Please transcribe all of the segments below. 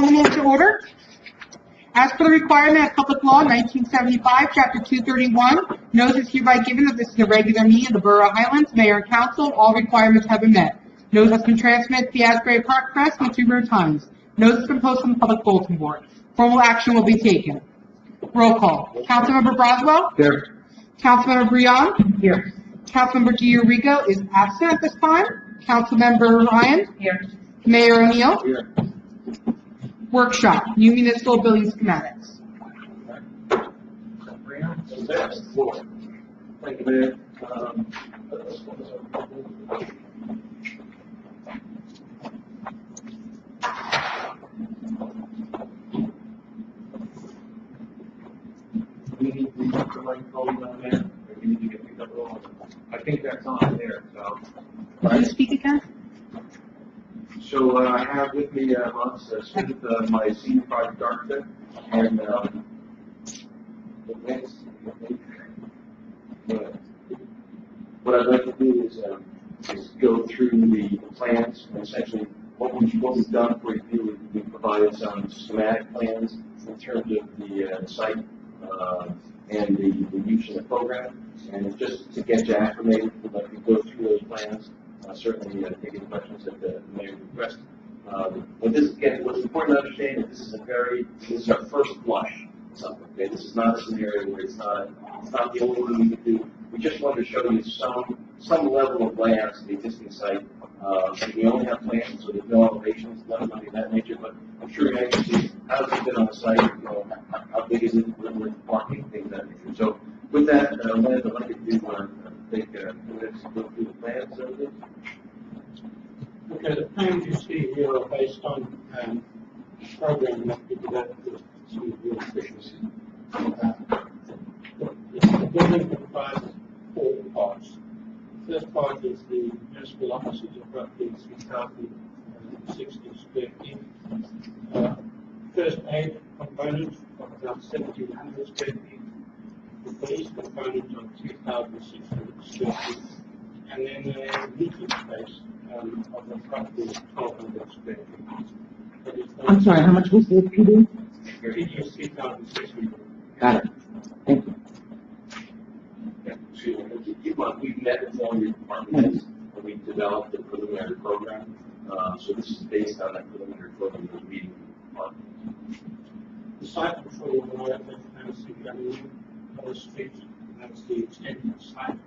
Calling the meeting to order. As per the requirement of Public Law 1975, Chapter 231, notice is hereby given that this is a regular meeting of the Borough of Highlands. Mayor and council, all requirements have been met. Notice has been transmitted to the Asbury Park Press and the Two Times. Notice has been posted on the public bulletin board. Formal action will be taken. Roll call. Councilmember Broswell? Here. Councilmember Breon? Here. Councilmember Gianrico is absent at this time. Councilmember Ryan? Here. Mayor O'Neill? Here. Workshop, new municipal building schematics. Thank you, Mayor. We need to put the microphone on there, or we need to get picked up at all. I think that's on there, so. Can you speak again? So I have with me my senior project architect, and what I'd like to do is go through the plans and essentially what we've done for you. We provided some schematic plans in terms of the site and the use of the program, and just to get you acclimated, we'd like to go through those plans. Certainly take any questions that the mayor request. What's important to understand is this is our first blush. Something. Okay? This is not a scenario where it's not the only thing we can do. We just wanted to show you some level of layouts of the existing site. We only have plans, so there's no elevations, nothing of that nature. But I'm sure you're anxious to see how does it fit on the site. You know, how big is it? What are parking, things of that nature. So with that, I'd like to do take 2 minutes to go through the plans. Okay, the plans you see here are based on program that we developed with some of your officials. The building comprises 4 parts. The first part is the municipal offices of roughly 3,060 square feet. First aid component of about 1,700 square feet. The police component of 2,600 square feet. And then a meeting space of roughly 1,200 square feet. I'm sorry, how much was the PD? PD is 3,600. Got it. Thank you. We've met with all your departments when we developed the preliminary program. So this is based on that preliminary program that we're meeting with the department. The site control will allow the street, that's the extent of the site.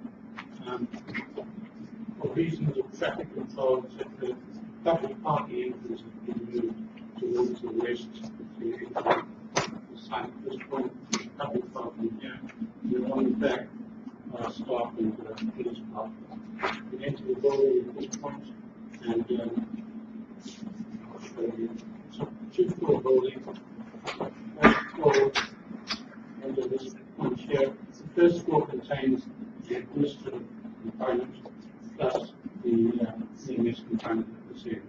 For reasons of traffic control, etc., public parking entrances have been moved towards the west to the site at this point. Public parking here, and on the back are staff and police parking. We enter the building at this point, and I'll show you. It's a 2-floor building. First floor, under this point here, the first floor contains the administrative component plus the EMS component that was here.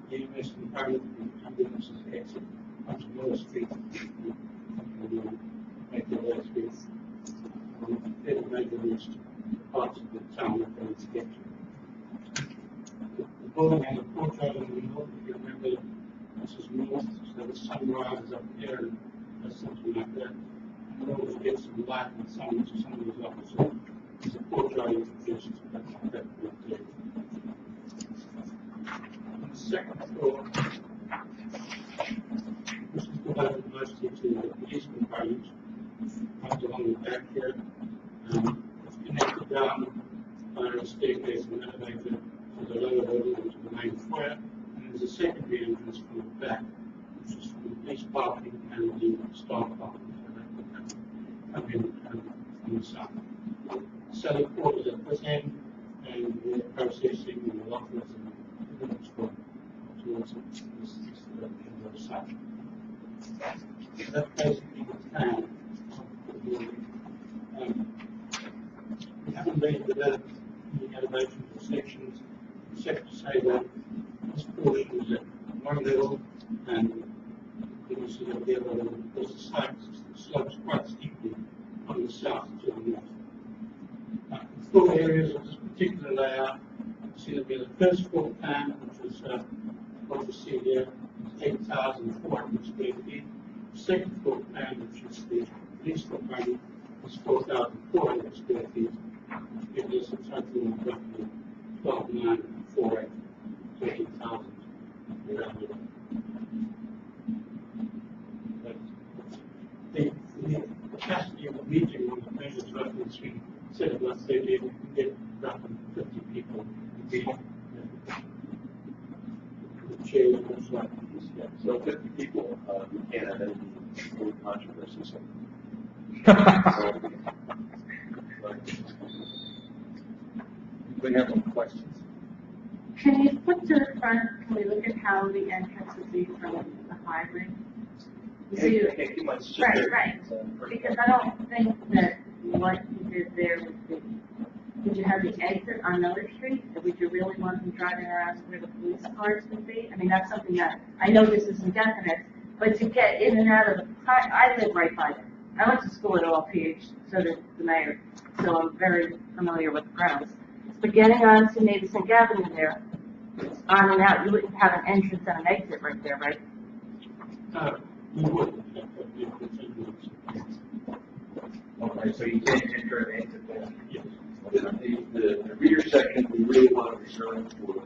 The EMS component of the ambulance's exit onto Miller Street and make their way through fairly major routes to parts of the town that they need to get to. The building has a courtyard in the middle. If you remember, this is north, so the sun rises up here and does something like that. And in order to get some light and sun into some of these offices, there's a courtyard introduced that point there. On the second floor, this is devoted mostly to the police component. Runs along the back here. It's connected down by a staircase and elevator to the lower level into the main foyer. And there's a secondary entrance from the back, which is from the police parking and the staff parking. So that can come in from the south. Selling quarters at this end, and we're processing and the lockers and the goods towards this end of the site. That's basically the plan of the building. We haven't really developed any elevations or sections, except to say that this portion is at one level and you can see at the other level because the site slopes quite steeply from the south to the north. The floor areas of this particular layout, you see that we have the first floor plan, which is what you see here, 8,400 square feet. Second floor plan, which is the police department, is 4,400 square feet. It is a total of roughly 12,948, 13,000. The capacity of the meeting room measures roughly 3, let's say they get roughly 50 people. The chair looks like this. Yeah, so 50 people, we can't have any full controversy. So. Anybody have any questions? Can you put to the front, can we look at how the entrance would be from the highway? So you- Can't keep my shit Right, there. right, because I don't think that what you did there would you have the exit on Miller Street? Or would you really want them driving around to where the police cars would be? I mean, that's something that, I know this is indefinite, but to get in and out of I live right by there. I went to school at OLPH, so did the mayor, so I'm very familiar with the grounds. But getting on to Navison Avenue there, on and out, you wouldn't have an entrance and an exit right there, right? You wouldn't have to be continuous. Okay, so you can't enter and exit there? Yes. The rear section, we really want to reserve for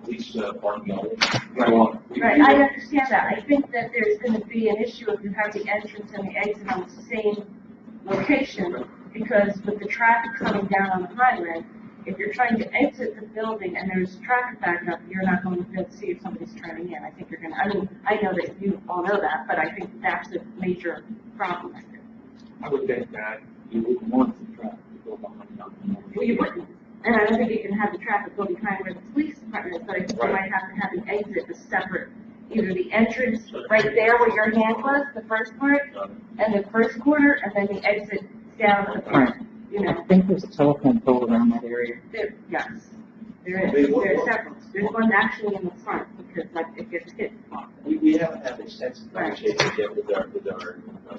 police parking only. Right, I understand that. I think that there's going to be an issue if you have the entrance and the exit on the same location, because with the traffic coming down on the highway, if you're trying to exit the building and there's traffic backup, you're not going to be able to see if somebody's turning in. I think you're going to, I mean, I know that you all know that, but I think that's a major problem. I would think that you wouldn't want the traffic to go behind you. Well, you wouldn't. And I don't think you can have the traffic go behind where the police department is, but I think you might have to have an exit that's separate. Either the entrance right there where your hand was, the first part, and the first corner, and then the exit down the front, you I know. think there's a telephone pole around that area. Yes, there is. There are several. There's one actually in the front, because like it gets hit. We haven't had extensive conversations yet with our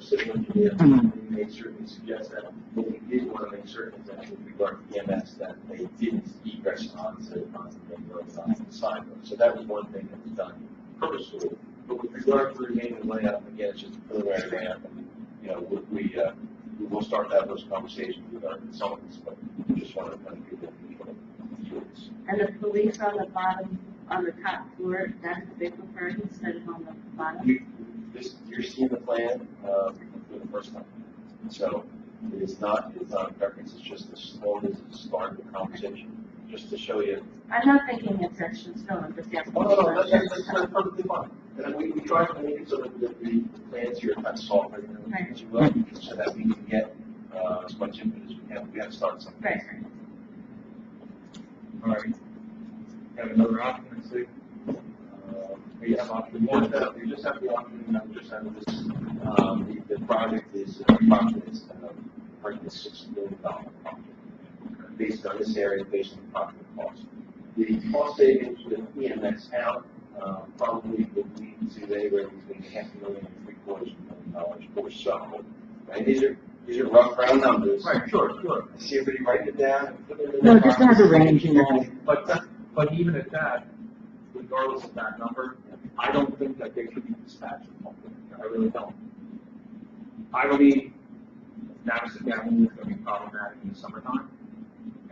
civil engineer. Mhm. We may certainly suggest that, but we did want to make certain that with regard to EMS, that they didn't egress onto the main road, onto the sidewalk. So that was one thing that was done purposefully. But with regard to the remaining layout, again, it's just a preliminary layout, and, you know, we will start to have those conversations with our consultants, but we just want to kind of give them views. And the police on the bottom, on the top floor, that's the big party instead of on the bottom. You're seeing the plan for the first time. So it's not a preference, it's just as slow as the start of the conversation, just to show you. I'm not thinking it's set in stone, I'm just asking. Oh, no, that's perfectly fine. And we try to make it so that the plans here are kind of soft, as you will, so that we can get as much input as we can. We have to start something. Right. All right. Have another option, and see? You have option one. You just have the option, just have this, the project is approximately $6 million project. Based on this area, based on the project cost. The cost savings with EMS out, probably would lead to anywhere between $500,000 and $750,000 or so. Right, these are rough round numbers. Right, sure. I see everybody writing it down. And put it in No, their just to have a boxes. range, you know. But even at that, regardless of that number, I don't think that they should be dispatched. I really don't. I believe Madison Avenue is going to be problematic in the summertime.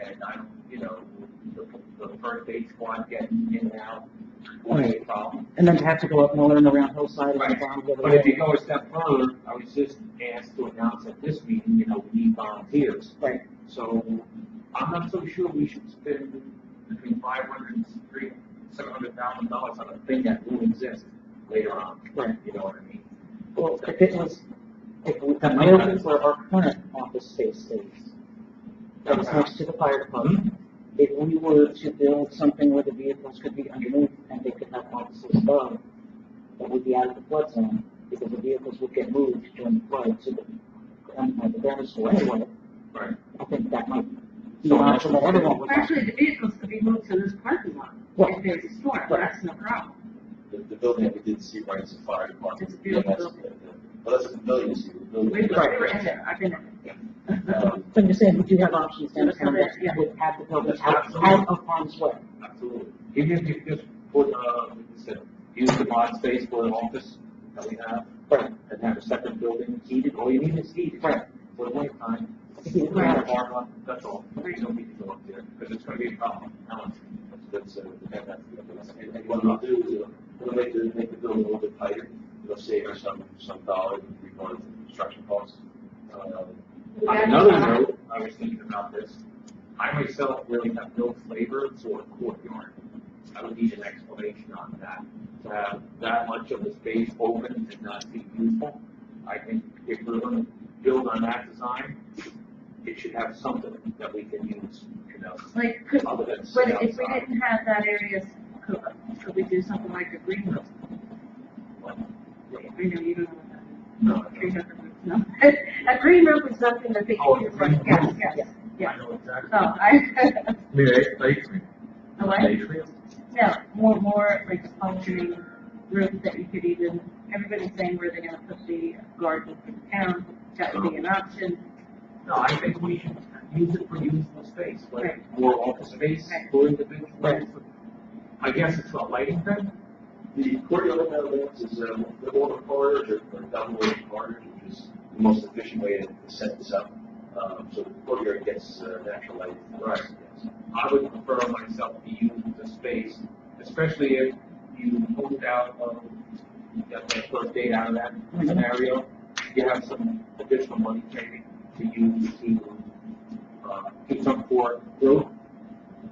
And I don't, the first aid squad getting in and out will be a problem. And then to have to go up Muller and around Hillside and Right. down the other But if you way. go a step further, I was just asked to announce at this meeting, we need volunteers. Right. So I'm not so sure we should spend between $500,000 and $700,000 on a thing that will exist later on. Right. You know what I mean? Well, if the Muller where our current office space stays, that was next to the fire department, if we were to build something where the vehicles could be underneath and they could have offices above, that would be out of the flood zone, because the vehicles would get moved during the flood to the grammar school anyway. Right. I think that might be an option that everyone would have. Actually, the vehicles could be moved to this parking lot Right. if there's a storm, that's no problem. The building that we did see right is a fire department. It's a beautiful EMS, building. Well, that's the building you see. The building. We were in there, I've been in there. So I'm just saying, we do have options downtown that Yeah. would have the buildings Absolutely. out of harm's way. Absolutely. Even if you just put, like you said, use the mod space for an office that we have, Right. and have a separate building heated, all you need is heated. Right. For the winter time, Right. that's all, you don't need to go up there, because it's gonna be a problem. That's, And what we'll do is we'll make the building a little bit tighter. It'll save us some dollars regarding the construction costs. On another note, I was thinking about this, I myself really have no flavor for a courtyard. I would need an explanation on that. To have that much of the space open and not be useful, I think if we're gonna build on that design, it should have something that we can use, you know, Like, other than but sit if we outside. didn't have that area, could we do something like a green room? I know you don't know what that is. No, Green room, no. A green room is something that they Oh, can use, green right? Yes, room. yes, I yes. know exactly. Oh, Atrium. A what? Atrium? No, more like functioning rooms that you could even, everybody's saying where they're gonna put the garden for the town, that would be an option. No, I think we should use it for usable space, like Right. more office space Right. for individuals. Right. I guess it's a lighting thing? The courtyard elements is, the older corridors are double-walled corridors, which is the most efficient way to set this up. So the courtyard gets, natural light. Right. I would prefer myself to use the space, especially if you moved out of, get the first date out of that scenario, you have some additional money maybe to use to, do some for growth,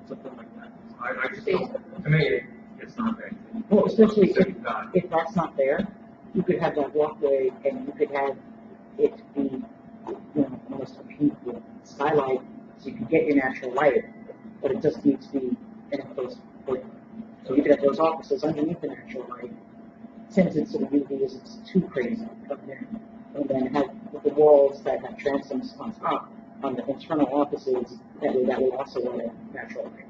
something like that. I just don't, to me, it's not bad. Well, especially Second time. if that's not there, you could have that walkway and you could have it be, you know, almost a peak with skylight, so you can get your natural light, but it just needs to be in a close courtyard. So you could have those offices underneath the natural light, since it's sort of UV isn't too crazy up there. And then have with the walls that have transoms on top, on the internal offices, that would also let in natural light.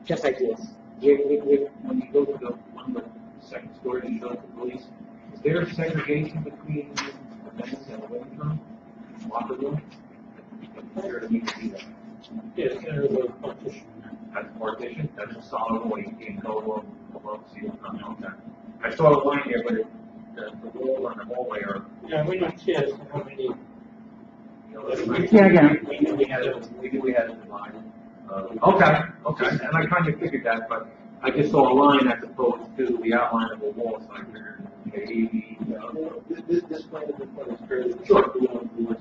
Just ideas. When you go to the one with the second story, you go to the police, is there a segregation between the men's and the women's room, locker room? There to meet that. Yes, there is a partition. That's partition, that's a solid wall, you can't go above, see what's coming out there. I saw the line here, but the wall and the hallway are, Yeah, we're not sure how many. you know, that's nice. Yeah, yeah. We knew we had it divided. Okay, and I kind of figured that, but I just saw a line as opposed to the outline of the wall, so I figured maybe, This plan is fairly short, we don't do it,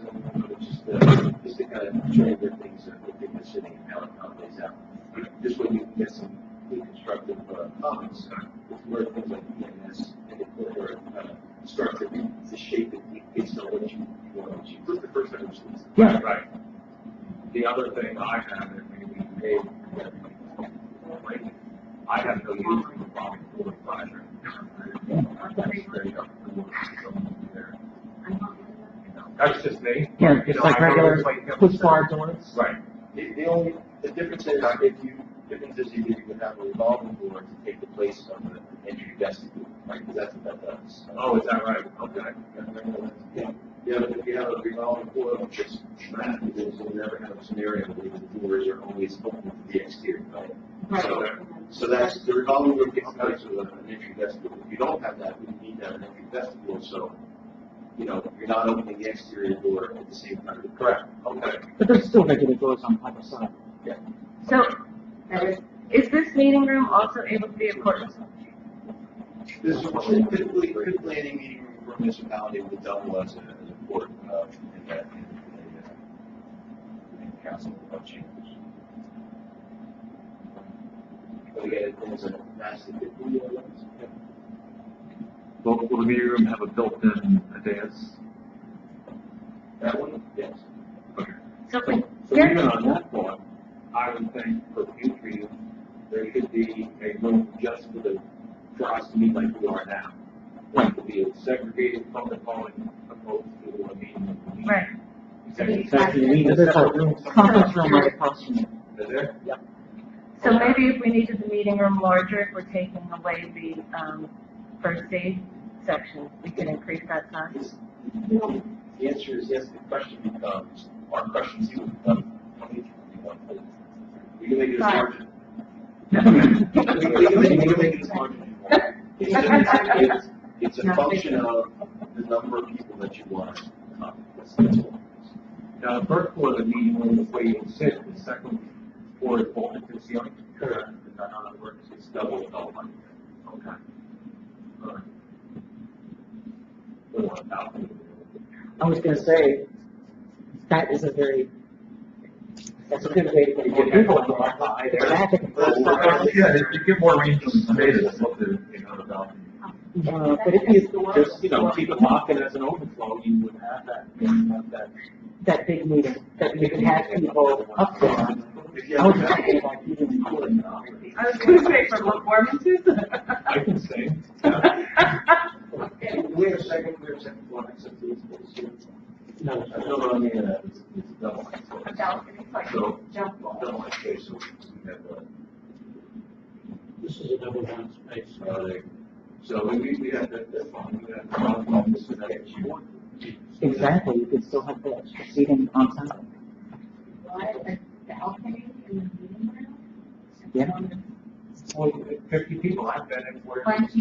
just to kind of show you where things are, within the city and how it plays out. This way you can get some good constructive, comments, where things like EMS and the corridor, structure, the shape that you, based on what you want to achieve. This is the first time we've seen this. Yeah. right. The other thing I have, and maybe Dave, like, I have no use for the bottom floor flasher. That's just me. Yeah, You it's know, like I know regular it's like- push bar doors. Right. The difference is if you would have a revolving door to take the place of the entry vestibule, right? Because that's what that does. Oh, is that right? Okay. Yeah. Yeah, but if you have a revolving door, which is dramatic, then you'll never have a scenario where the doors are always open to the exterior, right? So that's, the revolving door gets out to an entry vestibule. If you don't have that, you need to have an entry vestibule, so, you know, you're not opening the exterior door at the same time. Correct. Okay. But there's still regular doors on either side. So, is this meeting room also able to be a courtroom? This is typically any meeting room for a municipality would double as a court, in that, in council of chambers. But again, it is a massive, Will the meeting room have a built-in dais? that one, yes. Okay. So, we So even on that point, I would think for future use, there should be a room just for us to meet like we are now. Like to be segregated from the phone opposed to a meeting. right. Exactly. You need a separate room, conference room right across from you. Is there? So maybe if we needed the meeting room larger, if we're taking away the, first aid section, we can increase that size? The answer is yes, the question becomes, our question to you becomes, how many people do you want to put? We can make it as large. We can make it as large as you want. It's a function of the number of people that you want to come. That's all. Now, the first floor of the meeting room is where you can sit, the second floor is open to the ceiling. Correct. Is that how it works? It's double height. Okay. All right. Don't want to balcony. I was gonna say, that's a good way to get more people in there. Traffic and first floor. Yeah, you get more range on the space, that's what the, the balcony. But if you, Just, keep it locked in as an overflow, you would have that, that big meeting, that you can have people up there, If you I have was that, thinking about even recording. I was gonna say for performances. I can sing. We have a second floor access to this place. No, No, but I mean, it's double height. A balcony, like So, jump wall. double height space, so we have, this is a double one space. so we have that fun, we have the office and that if you want. Exactly, you could still have the extra seating on top. What, a balcony in the meeting room? Yeah. Well, 50 people, I've been in four times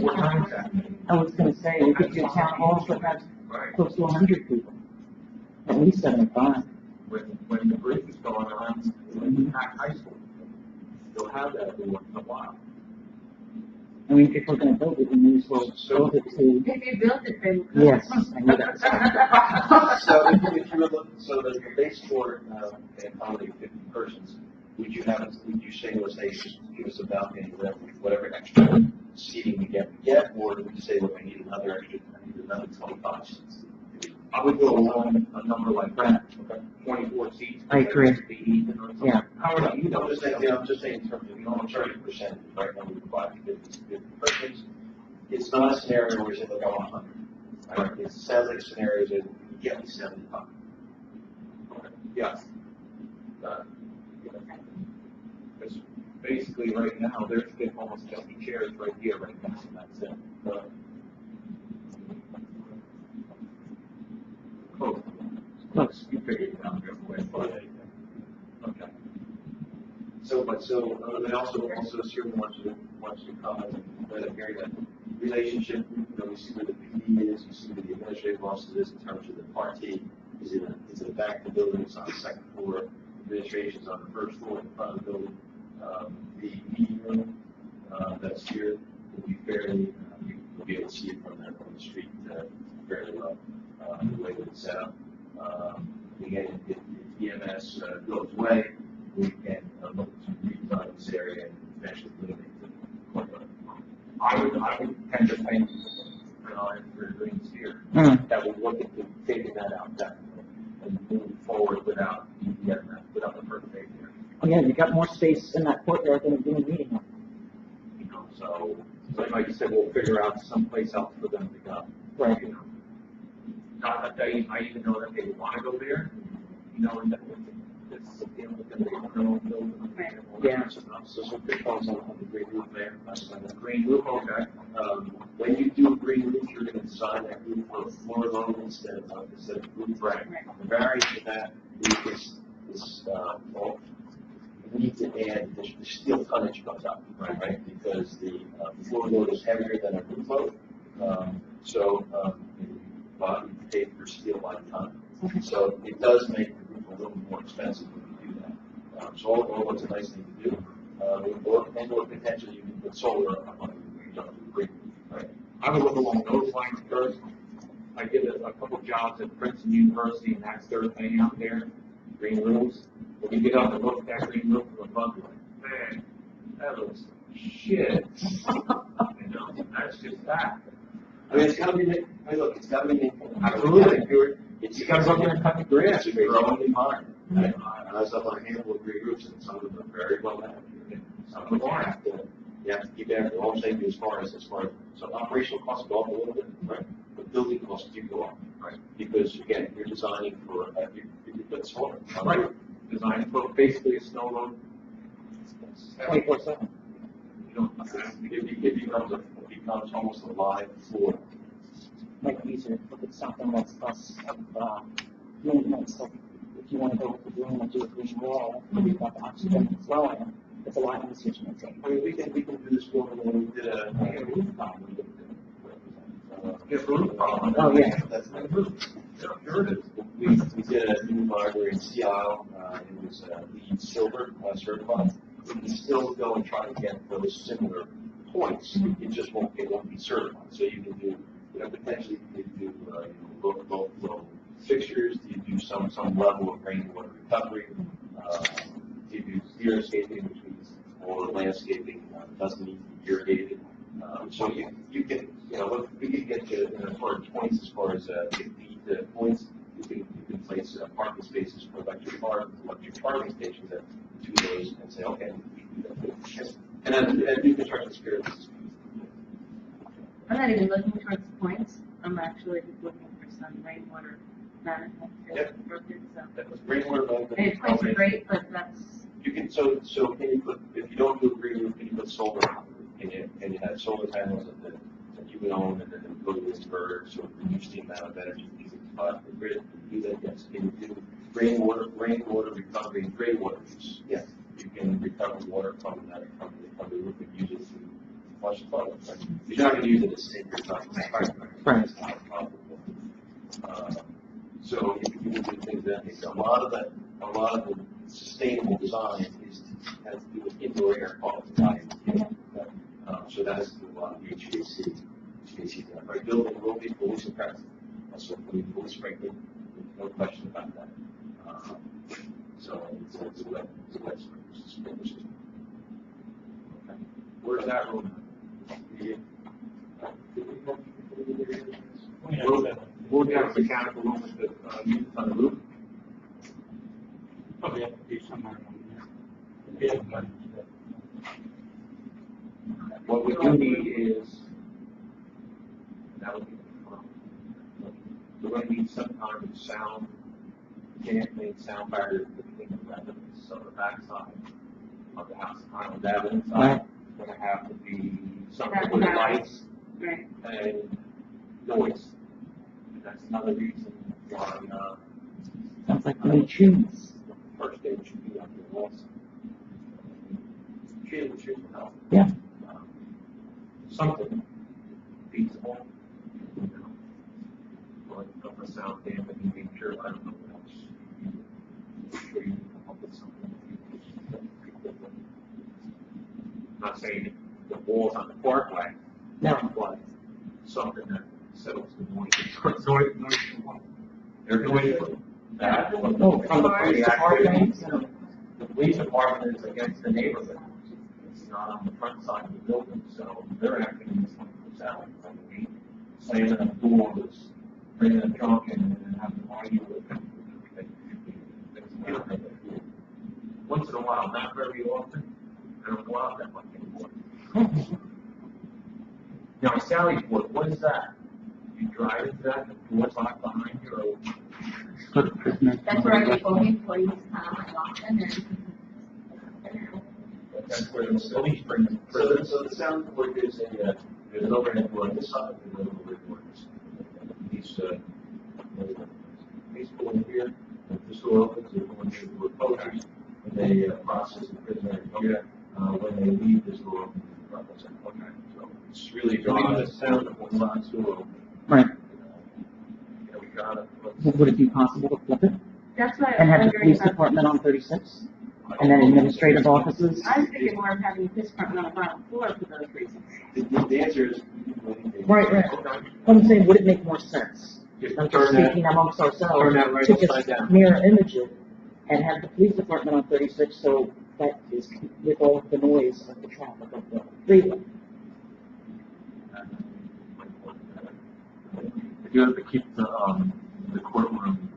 that. I was gonna say, we could do town halls that have Right. close to 100 people, at least 75. When the bridge is going on, in high school, you'll have that every once in a while. I mean, if we're gonna build it, we may as well build it to, If you built it, then. yes, I knew that. So if you were looking, so the base floor, can accommodate 50 persons, would you say, let's say, just give us a balcony, whatever extra seating we get, or would you say, look, I need another 25 seats? I would go along a number like that, 24 seats. I agree. Yeah. How about you? I'm just saying in terms of, I'm charging percentage, right, now we provide 50 persons. It's not a scenario where you say, look, I want 100. Right? It sounds like a scenario that you get me 75. Okay. Yes. Because basically right now, there's almost 50 chairs right here, right now, and that's it. Close. Close. You figured it out real quick. Okay. So, and also certainly wants to comment that hearing that relationship, we see where the PD is, you see where the administrative office is in terms of the party. Is it the back of the building, it's on the second floor, administration's on the first floor in front of the building. The meeting room, that's here will be fairly, you'll be able to see it from the street, fairly well, the way that it's set up. Again, if EMS goes away, we can look to redesign this area and eventually eliminate the courtyard. I would tend to think, for greens here, that we look into taking that out definitely and moving forward without the first phase here. Oh yeah, you got more space in that courtyard than in the meeting room. So like you said, we'll figure out someplace else for them to go. Right. Not that I even know that they would want to go there, and that it's, they don't know, Yeah. So some big calls on the green roof there. the green roof, okay. When you do a green roof, you're going to design that roof for a floor load instead of roof rack. The variance to that is well, you need to add, the steel tonnage goes up, right? Because the floor load is heavier than a roof load. You pay for steel by the ton. So it does make the roof a little more expensive when you do that. So all it's a nice thing to do. Or potentially you can put solar on the roof, you don't have to agree, right? I would look along those lines first. I did a couple jobs at Princeton University, and that's their thing out there, green roofs. When you get up and look at that green roof from above, you're like, man, that looks shit. That's just that. I mean, it's got to be, look, it's got to be, Absolutely. you gotta go there and cut the grass. It's growing in mind. And I was up on a handful of green roofs, and some of them are very well manicured. Some of them you have to keep after. All I'm saying is as far as, so operational costs go up a little bit, right? But building costs do go up, right? Because again, you're designing for, you put solar. Right. Designed for basically a snow load. 24/7. It becomes almost a live floor. Might be easier to look at something that's less of, maintenance, like if you want to go with the green and do a green wall, and you've got the oxygen flowing, it's a lot easier to maintain. I mean, we can do this floor, and we did a rooftop, we Get a roof problem. Oh, yeah. That's not Sure it is. We did a new library in Sea Isle, it was LEED Silver certified. We can still go and try to get those similar points, it just won't be certified. So you can do, potentially you could do, low fixtures, you do some level of rainwater recovery, you do xeriscaping, which means more landscaping, doesn't need to be irrigated. So you can, we can get to, sort of points as far as, the points, you can place parking spaces for electric charging stations at 2 days and say, okay, we can do that. And then new construction experiences. I'm not even looking towards points. I'm actually just looking for some rainwater management. Yep. So. That was rainwater management. And points are great, but that's, You can, so can you put, if you don't do a green roof, can you put solar on it? And you have solar panels that you would own and then go to this inverter, so reduce the amount of energy you can provide for the grid. Do that, yes. Can you do rainwater recovery and gray water use? Yes. You can recover water from the roof and use it to flush the toilet. Right? You're not going to use it as safe as Right. So you can do things that nature. A lot of the sustainable design has to do with indoor air quality. So that has to do a lot of HVAC done. Right, building will be fully suppressed. So we fully sprinkled, no question about that. So it's a wet sprinkler system. Okay. Where's that room? We'll get a mechanical room with the, units on the roof. Probably have to be somewhere on there. Yeah, but, What we do need is, that would be, we're going to need some kind of sound, dampening sound barrier between the residents. So the backside of the house, on the Avenue side, is going to have to be something with lights right. and noise. And that's another reason why, Sounds like green trees. the first day should be on the walls. Trees will help. Yeah. Something feasible, but from a sound dampening nature, I don't know what else. I'm sure you can come up with something. I'm not saying the walls on the parkway, No. but something that settles the noise. They're doing that. Oh, from the police department? The police department is against the neighborhood. It's not on the front side of the building, so they're acting in 20%. I mean, slamming up doors, bringing a trunk in and having to argue with them. Once in a while, not very often, I don't go out that much anymore. Now, Sally's Port, what is that? You drive into that, the door's locked behind you, or? That's where I go employees come and walk in and. That's where the police bring them. So the sound port is there's an overhead door on this side and an overhead door on this side. These go in here, and this door opens, they're going to the reposers, and they process the prisoner here. When they leave, this door opens. Okay, so it's really drawing the sound of one side door open. Right. We got it. Would it be possible to flip it That's why and I'm have the wondering police about. department on 36? And then administrative offices? I was thinking more of having this department on the bottom floor for those reasons. The answer is. Right, right. I'm saying, would it make more sense? I'm just speaking amongst turn ourselves that right to upside just down. mirror image it and have the police department on 36 so that is with all of the noise of the traffic of the freeway. You have to keep the courtroom,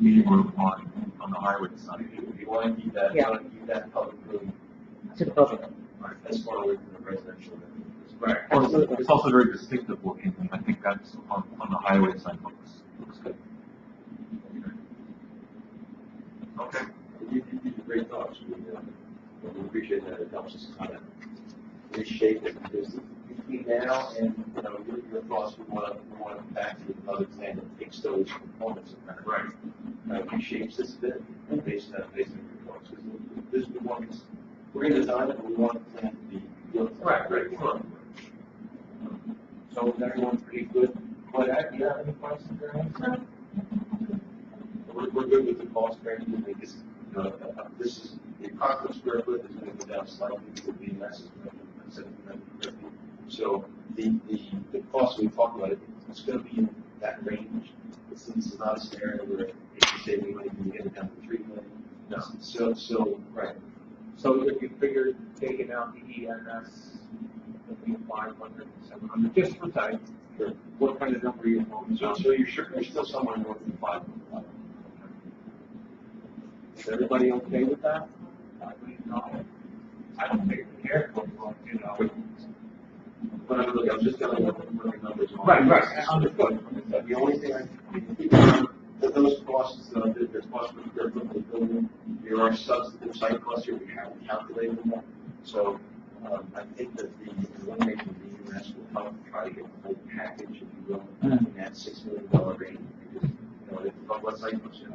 meeting room on the highway side. You want to keep that, Yeah. public room To the public. as far away from the residential. Right. Well, it's also very distinctive looking, and I think that's on the highway side looks good. Okay. These are great thoughts. We appreciate that. It helps us kind of reshape it because between now and, your thoughts, we want to come back to another plan that takes those components and kind of, reshapes this a bit based on your thoughts. Because this is one, we're going to design it, but we want the plan to be built. Right, sure. So is everyone pretty good do you have any questions or anything? We're good with the cost range, and they just, this is, the approximate square foot is going to go down slightly, it would be less than 750. So the cost we talked about, it's going to be in that range. This is not a scenario where if you say we might get it down to 3 million. No. So, right. So if you figure taking out the EMS, between 500 and 700, just for time, what kind of number are you going So you're still somewhere north of 500. Is everybody okay with that? I don't think we care, but, But I'm just telling you what the numbers are. Right, understood. The only thing that those costs, the cost per square foot of the building, there are substantive site costs here, we haven't calculated them. So, I think that the elimination of the EMS will help try to get the whole package, if you will, in that $6 million range. Because, if what site costs you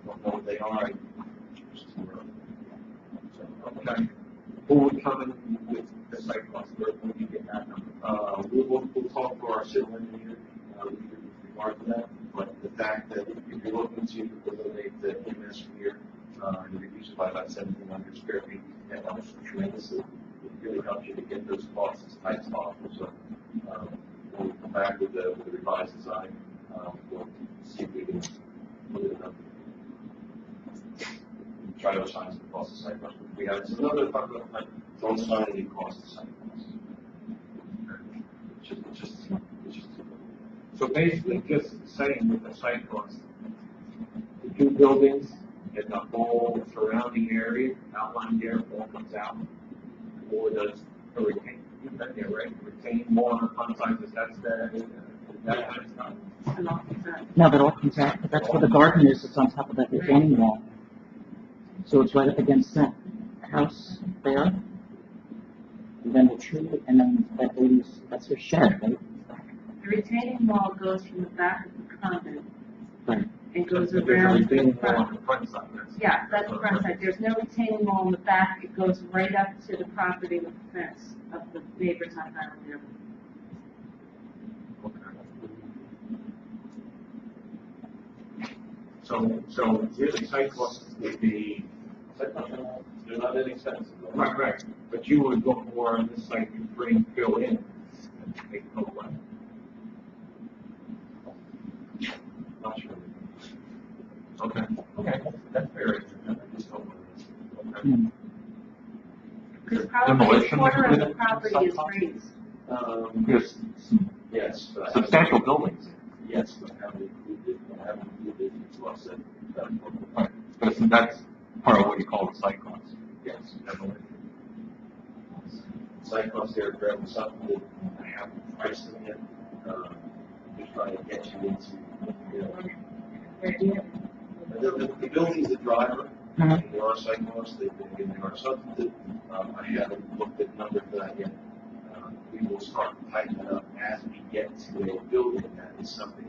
don't know what they are, it's too early. So, okay. Who would come in with the site cost, where would you get that number? We'll talk to our civil engineer, with regard to that, but the fact that if you're looking to eliminate the EMS from here, and reduce it by about 1,700 square feet, that helps tremendously. It really helps you to get those costs as tight as possible. So, when we come back with the revised design, we'll see if we can put it up. Try to assign some cost of site costs. We have another part of like, don't assign any cost of site costs. It's just So basically, just saying with the site cost, the two buildings and the whole surrounding area, outlined there, all comes out, or does the retain, you've been there, right? Retain more on the front side, because that's that kind of stuff. No, that all comes out, but that's where the garden is, it's on top of that retaining wall. So it's right up against that house there. And then the tree, and then that lady's, that's her shed, right? The retaining wall goes from the back of the common Right. and goes There's a around to retaining the wall on front. the front side, Yeah, that's the front side. There's no retaining wall in the back. It goes right up to the property with the fence of the neighbors on Highland Avenue. So really, site costs would be, they're not inexpensive. right, but you would go more on this site to bring fill in and take it away. Not sure. Okay, that's fair. I just don't want to- Hmm. Because probably a Demolition quarter of the included? property is raised. There's some Yes, but I haven't- substantial buildings. Yes, but I haven't included it to offset that. Right. But that's part of what you call the site cost. Yes, definitely. Site costs there, Greg, was something that I haven't priced them yet. Just trying to get you into, the building's the driver, and there are site costs, they are substantive. I haven't looked at numbers for that yet. We will start tightening it up as we get to a building that is something.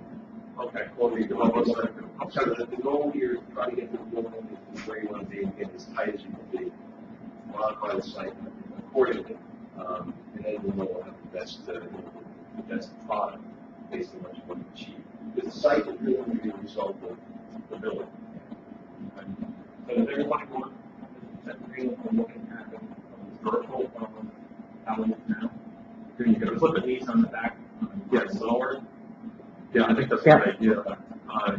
Okay. So the goal here is to try to get the building where you want to be and get as tight as you can be. Modify the site accordingly, and then we'll have the best product based on what you want to achieve. Because the site is really going to be a result of the building. So does everybody want to agree on looking at the vertical how it is now? You're going to put the knees on the back, Yes. lower. Yeah, I think that's a good idea.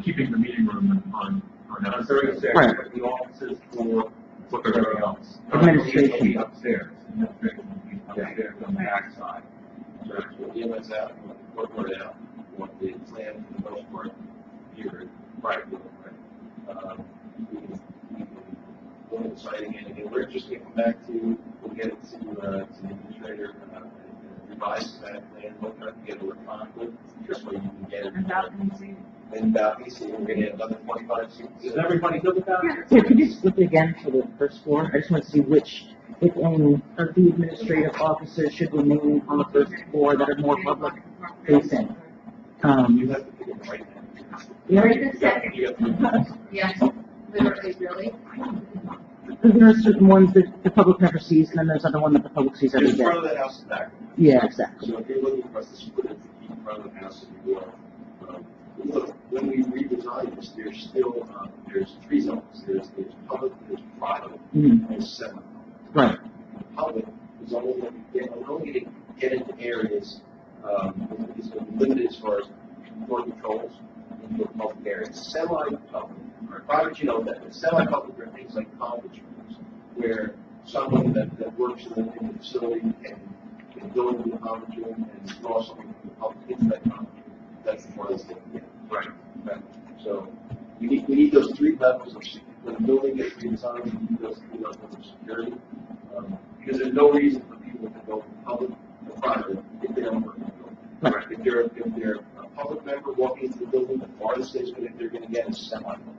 Keeping the meeting room on that. 36, Right. but the offices for Everything else. Administration. Will be upstairs. Administration will be upstairs on the back side. So we'll give us out, we'll work it out, what the plan for the most part here. Right. We can go to the site again, we're just going to come back to, we'll get it to the administrator, revise that plan, we'll try to get it electronically, just so you can get it. And balcony. And balcony, so we're going to have another 25 seats. Is everybody good with that? Yeah, could you split it again for the first floor? I just want to see which, if any of the administrative officers should remain on the first floor that are more public facing. You have to pick it right You know, Right this second. now. You have to- Yes, literally, really. there are certain ones that the public never sees, and then there's other one that the public sees every Just day. front of the house and back. Yeah, exactly. So if you're looking for us to split it, to keep front of the house in New York. Look, when we redesign this, there's still, there's three zones. There's public, there's private, and there's semi. Right. Public is only going to get into areas, is limited as far as door controls into public areas. Semi-public, or private, you know, that semi-public are things like conference rooms, where someone that works in the facility can go into the conference room and draw something from the public into that conference room. That's the farthest they can get. Right. So we need those three levels of security. When the building gets redesigned, we need those three levels of security. Because there's no reason for people to go from public to private if they don't work in the building. Right. If they're a public member walking into the building, the farthest they're going to get is semi-public.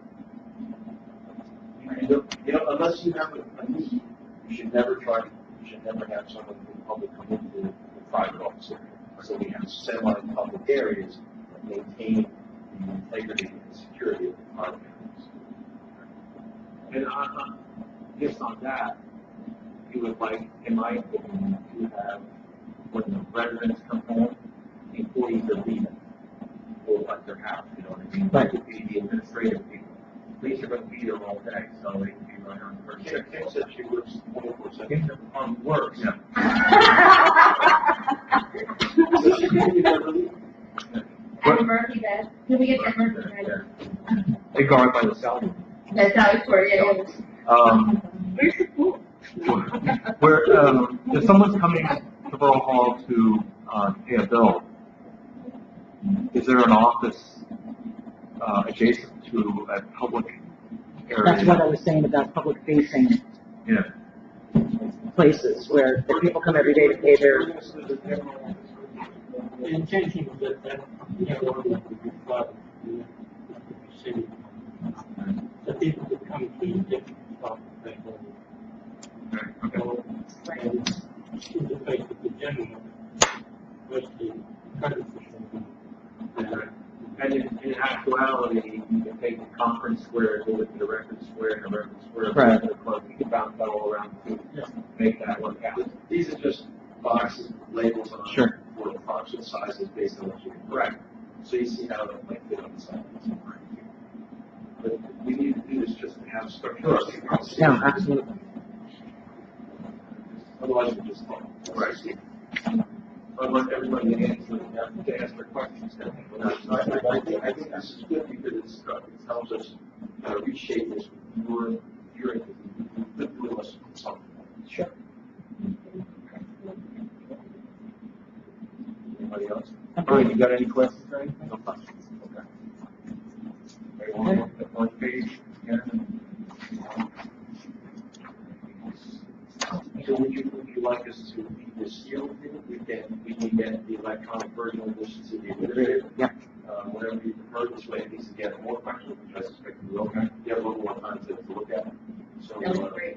You know, unless you have a need, you should never have someone from the public come into the private office area. So we have semi-public areas that maintain the integrity and security of the private areas. And just on that, you would like, in my opinion, to have, when the residents come home, the employees are leaving, or like their house, you know what I mean? Right. That would be the administrative people. Police are going to be there all day, so they can be running on the first shift. Kim said she works 24/7. Works, yeah. So she can be there really. And Murphy bed, can we get that Murphy bed? They guard by the salary. That's how it's for, yeah. Where's the pool? Where, if someone's coming to Borough Hall to pay a bill, is there an office adjacent to a public area? That's what I was saying about public facing Yeah. places where the people come every day to pay their, The intention was that, you know, would be private, you know, city. The people that come to the different stuff, they go. So, and in the face of the gentleman, was the credit official. And in actuality, you can take the conference square, go to the record square, and the record square, Right. to the club, you can bounce that all around to make that work out. These are just boxes with labels on Sure. them for approximate sizes based on what you can. Right. So you see how that might fit on the side. But we need to do this just to have structure. yeah, absolutely. Otherwise, we just fall. Right. I want everybody to answer, to ask their questions. I think this is good because it helps us reshape this with your entity. We could do less something. Sure. Anybody else? All right, you got any questions or anything? No questions. Okay. Everyone look at one page again. So would you like us to leave this here with you? We can get the electronic version of this to the administrator. Yeah. Whatever you prefer, this way at least to get more questions, which I suspect you will. You have a little more time to look at it. So, That would be great.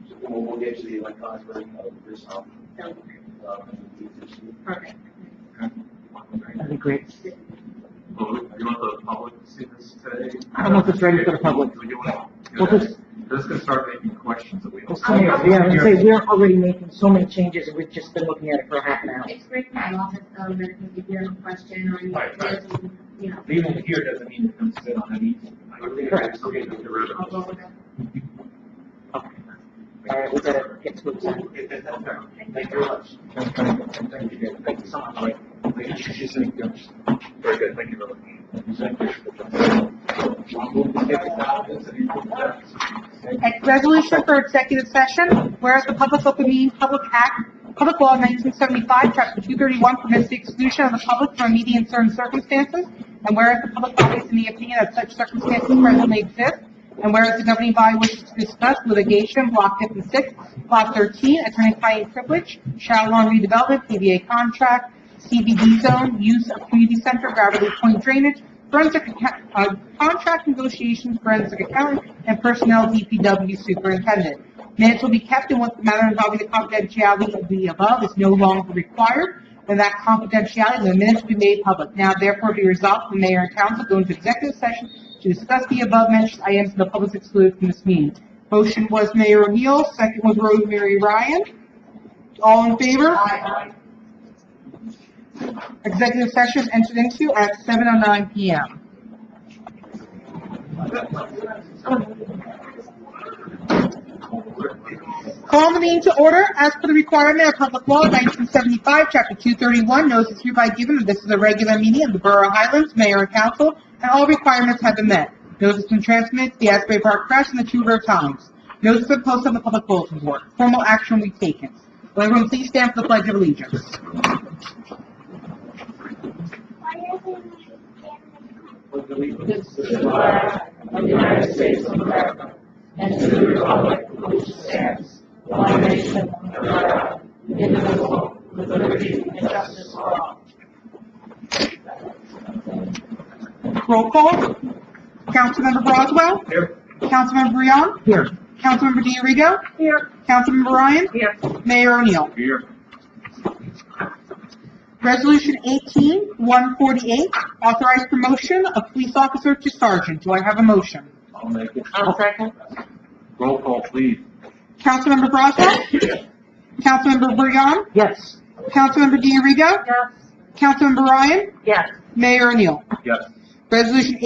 So we'll get you the electronic version of this option. That would be great. Perfect. Perfect. That'd be great. Well, you want the public to see this today? I don't know if it's ready for the public. Well, just, This can start making questions that we don't. yeah, I would say we're already making so many changes and we've just been looking at it for a half an hour. It's great for my office, though, that if you have a question or any Right, right. ideas, you know. Leaving it here doesn't mean it can sit on any. Correct. I'll go with it. Okay. All right, we better get to it. Thank you very much. Thank you so much. Very good, thank you very much. Resolution for executive session, whereas the Public Open Meeting Public Act, Public Law 1975, Chapter 231 permits the exclusion of the public from a meeting in certain circumstances, and whereas the public body is in the opinion that such circumstances presently exist, and whereas the governing body wishes to discuss litigation, Block 56, Block 13, attorney-client privilege, Shadow Lawn redevelopment, PBA contract, CBD zone, use of community center, Beverly Point drainage, forensic contract negotiations, forensic accounting, and personnel DPW superintendent. Minutes will be kept in what the matter involving the confidentiality of the above is no longer required, and that confidentiality of the minutes will be made public. Now therefore be resolved, the mayor and council go into executive session to discuss the above mentioned items and the public excluded from this meeting. Motion was Mayor O'Neill, second was Rosemary Ryan. All in favor? Aye. Executive session entered into at 7:09 PM. Call the meeting to order as per the requirement of Public Law 1975, Chapter 231. Notice is hereby given that this is a regular meeting of the Borough of Highlands, Mayor and Council, and all requirements have been met. Notice has been transmitted to the Asbury Park Press and the Two River Times. Notice has been posted on the public bulletin board. Formal action will be taken. Will everyone please stand for the Pledge of Allegiance? With allegiance to the flag of the United States of America and to the republic for which it stands, one nation under God, indivisible, with liberty and justice for all. Roll call. Councilmember Broswell. Here. Councilmember Breon. Here. Councilmember Diarigo. Here. Councilmember Ryan. Here. Mayor O'Neill. Here. Resolution 18-148, authorized promotion of police officer to sergeant. Do I have a motion? I'll make it. I'll second. Roll call, please. Councilmember Broswell. Councilmember Breon. Yes. Councilmember Diarigo. Yes. Councilmember Ryan. Yes. Mayor O'Neill. Yes. Resolution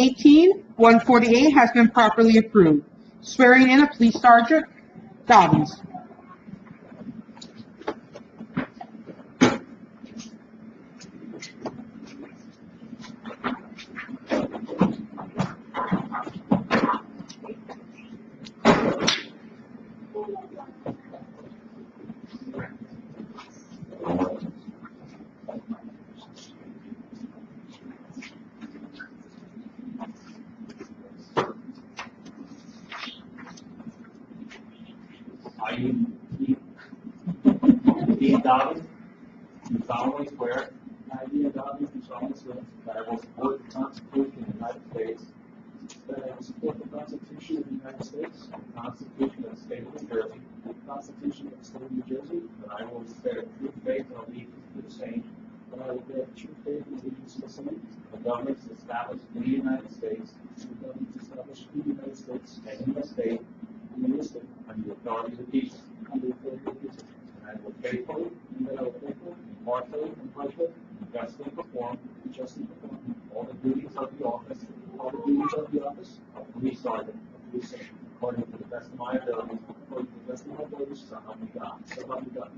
18-148 has been properly approved. Swearing in of Police Sergeant Dobbins. I, Dean Dobbins, do solemnly swear. I, Dean Dobbins, do solemnly swear. That I will support the Constitution of the United States. That I will support the Constitution of the United States. The Constitution of the State of New Jersey. The Constitution of the State of New Jersey. That I will bear true faith and allegiance to the same. That I will bear true faith and allegiance to the same. The governments established in the United States. The governments established in the United States. And in the state. Under the authority of the people. Under the authority of the people. And I will faithfully, impartially, and justly perform, all the duties of the office, of police sergeant, according to the best of my ability, so help me God. So help me God.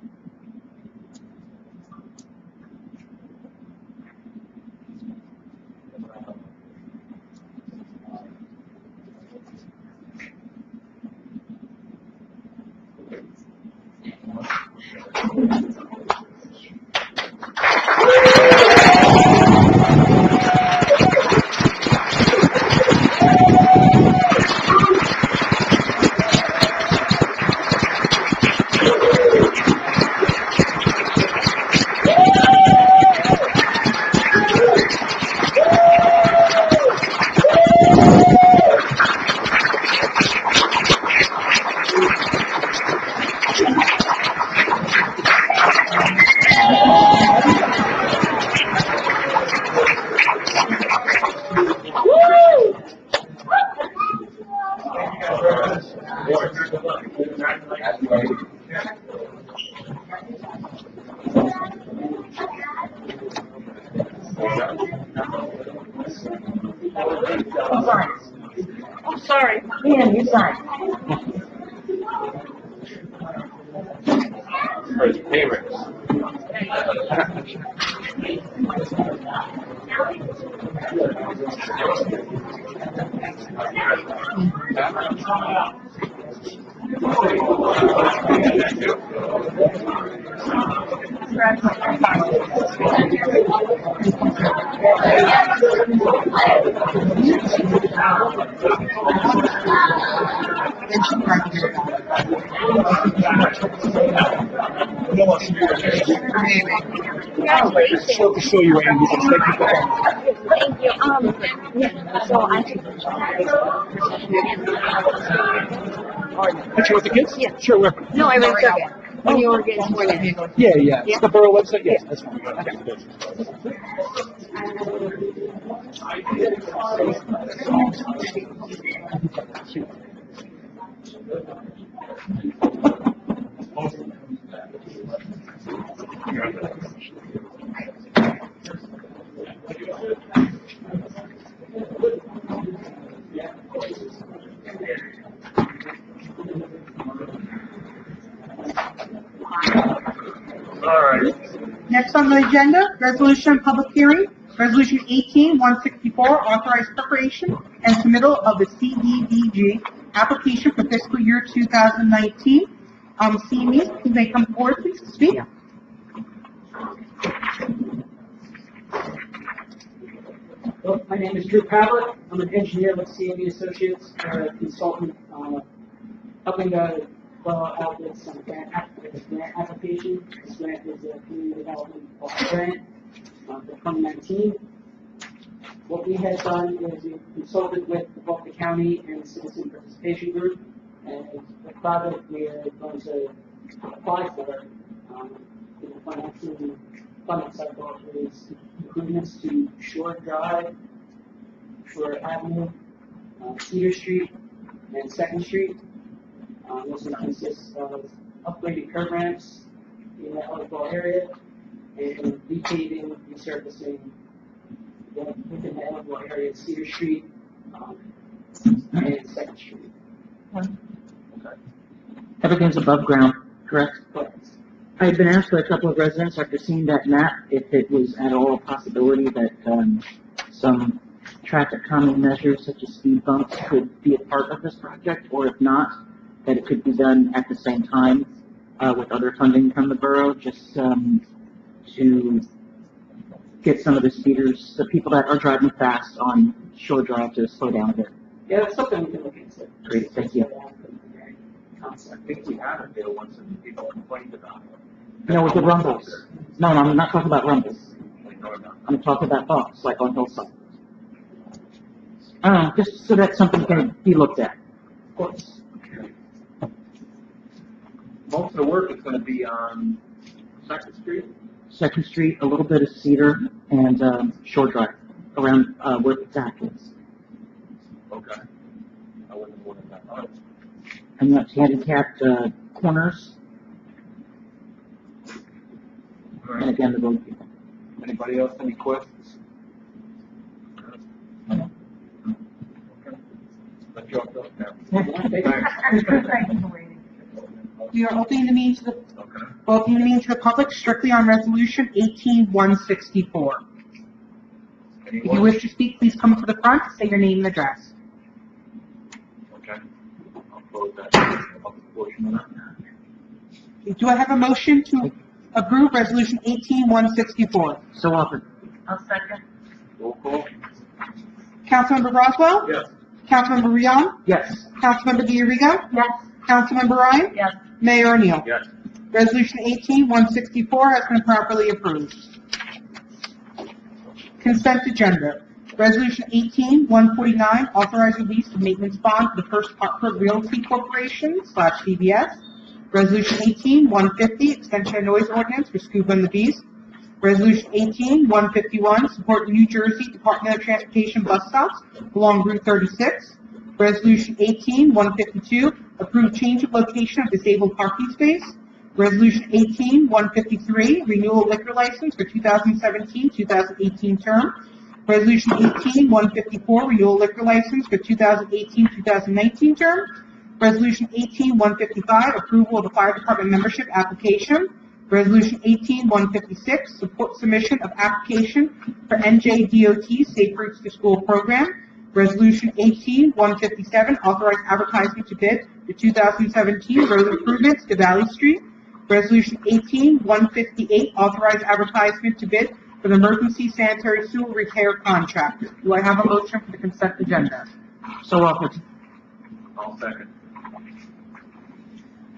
I'm sorry. Man, you signed. For his pay raise. To show you, Andy, thank you for coming. Thank you. Yeah, so I took Picture with the kids? Yeah. Sure, where? No, I already took it. When you were getting sworn in. Yeah, yeah. Yeah. The borough website? Yes, that's fine. Next on the agenda, resolution and public hearing, resolution 18-164, authorized preparation and submittal of the CDBG application for fiscal year 2019. CME, can they come forward, please, to speak? Well, my name is Drew Pavlik. I'm an engineer with CME Associates, a consultant, helping out with some grant application. This grant is a community development block grant for 2019. What we have done is we consulted with both the county and citizen participation group, and the project we are going to apply for in the funding cycle is improvements to Shore Drive, Shore Avenue, Cedar Street, and Second Street. This will consist of upgrading curb ramps in that overall area and repaving, resurfacing within the eligible area of Cedar Street and Second Street. Everything's above ground, correct? Correct. I had been asked by a couple of residents after seeing that map if it was at all a possibility that some traffic calming measures such as speed bumps could be a part of this project, or if not, that it could be done at the same time with other funding from the borough, just to get some of the speeders, the people that are driving fast on Shore Drive, to slow down a bit. Yeah, that's something we can look into. Great, thank you. I think we had a bill once and people complained about it. No, with the rumbles. No, I'm not talking about rumbles. I'm talking about bumps, like on hillside. I don't know, just so that something can be looked at. Of course. Most of the work is gonna be on Second Street. Second Street, a little bit of Cedar, and Shore Drive, around where the Zach is. Okay. I wouldn't have ordered that. All right. And that's handicapped corners, All and right. again, the road people. Anybody else, any questions? Okay. Let you off the hook now. Thanks. We are opening the meeting to the, Okay. opening the meeting to the public strictly on resolution 18-164. If you Anyone? wish to speak, please come to the front, say your name and address. Okay. I'll close that public portion of that. Do I have a motion to approve resolution 18-164? So offered. I'll second. Roll call? Councilmember Roswell? Yes. Councilmember Rion? Yes. Councilmember Diorigo? Yes. Councilmember Ryan? Yes. Mayor O'Neill? Yes. Resolution 18-164 has been properly approved. Consent agenda. Resolution 18-149, authorized release of maintenance bond for the First Hartford Realty Corporation / CBS. Resolution 18-150, extension of noise ordinance for Scuba and the Beast. Resolution 18-151, support New Jersey Department of Transportation bus stops along Route 36. Resolution 18-152, approve change of location of disabled parking space. Resolution 18-153, renewal liquor license for 2017-2018 term. Resolution 18-154, renewal liquor license for 2018-2019 term. Resolution 18-155, approval of the fire department membership application. Resolution 18-156, support submission of application for NJDOT Safe Routes to School program. Resolution 18-157, authorized advertisement to bid for 2017 road improvements to Valley Street. Resolution 18-158, authorized advertisement to bid for the emergency sanitary sewer repair contract. Do I have a motion for the consent agenda? So offered. I'll second.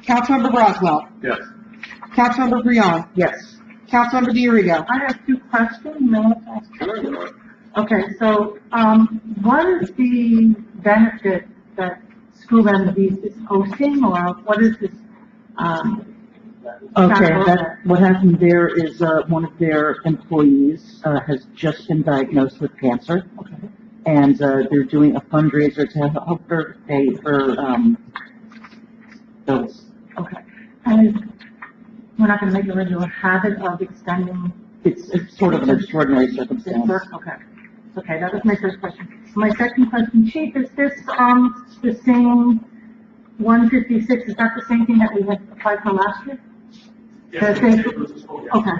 Councilmember Roswell. Yes. Councilmember Brion. Yes. Councilmember Diorigo. I have two questions. May I ask? Sure. Okay, so, what is the benefit that School and the Beast is hosting, or what is this, Okay, what happened there is, one of their employees, has just been diagnosed with cancer. And, they're doing a fundraiser to help her pay her, bills. okay, and we're not gonna make a regular habit of extending It's sort of an extraordinary this circumstance. work? Okay, that was my first question. My second question, Chief, is this, the same 156, is that the same thing that we had applied for last year? Yes, The same- it was a school, yes. Okay,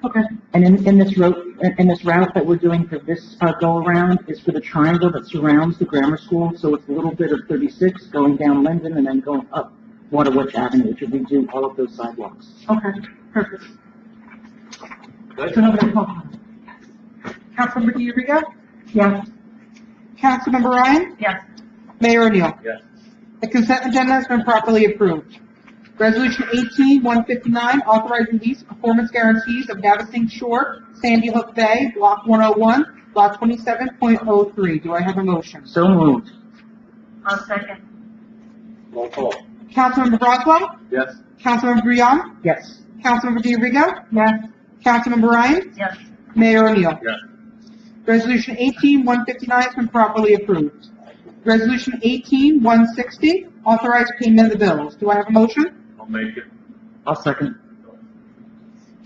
Okay. And in this route that we're doing for this, go-around is for the triangle that surrounds the grammar school, so it's a little bit of 36 going down Linden and then going up Waterworks Avenue to redo all of those sidewalks. Okay, perfect. Good. So nobody called. Councilmember DiRigo? Yes. Councilmember Ryan? Yes. Mayor O'Neill? Yes. The consent agenda has been properly approved. Resolution 18-159, authorizing lease performance guarantees of Navasink Shore, Sandy Hook Bay, Block 101, Lot 27.03. Do I have a motion? So moved. I'll second. Roll call. Councilmember Broswell? Yes. Councilmember Breon? Yes. Councilmember DiRigo? Yes. Councilmember Ryan? Yes. Mayor O'Neill? Yes. Resolution 18-159 has been properly approved. Resolution 18-160, authorized payment of the bills. Do I have a motion? I'll make it. I'll second.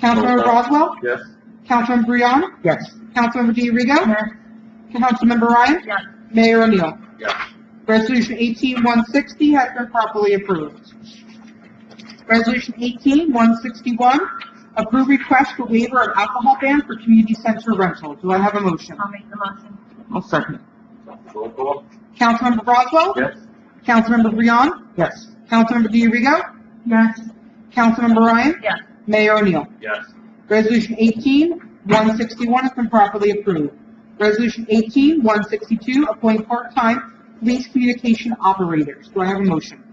Councilmember Broswell? Yes. Councilmember Breon? Yes. Councilmember DiRigo? Yes. Councilmember Ryan? Yes. Mayor O'Neill? Yes. Resolution 18-160 has been properly approved. Resolution 18-161, approve request for waiver of alcohol ban for community center rental. Do I have a motion? I'll make the motion. I'll second. Roll call. Councilmember Broswell? Yes. Councilmember Breon? Yes. Councilmember DiRigo? Yes. Councilmember Ryan? Yes. Mayor O'Neill? Yes. Resolution 18-161 has been properly approved. Resolution 18-162, appoint part-time police communication operators. Do I have a motion?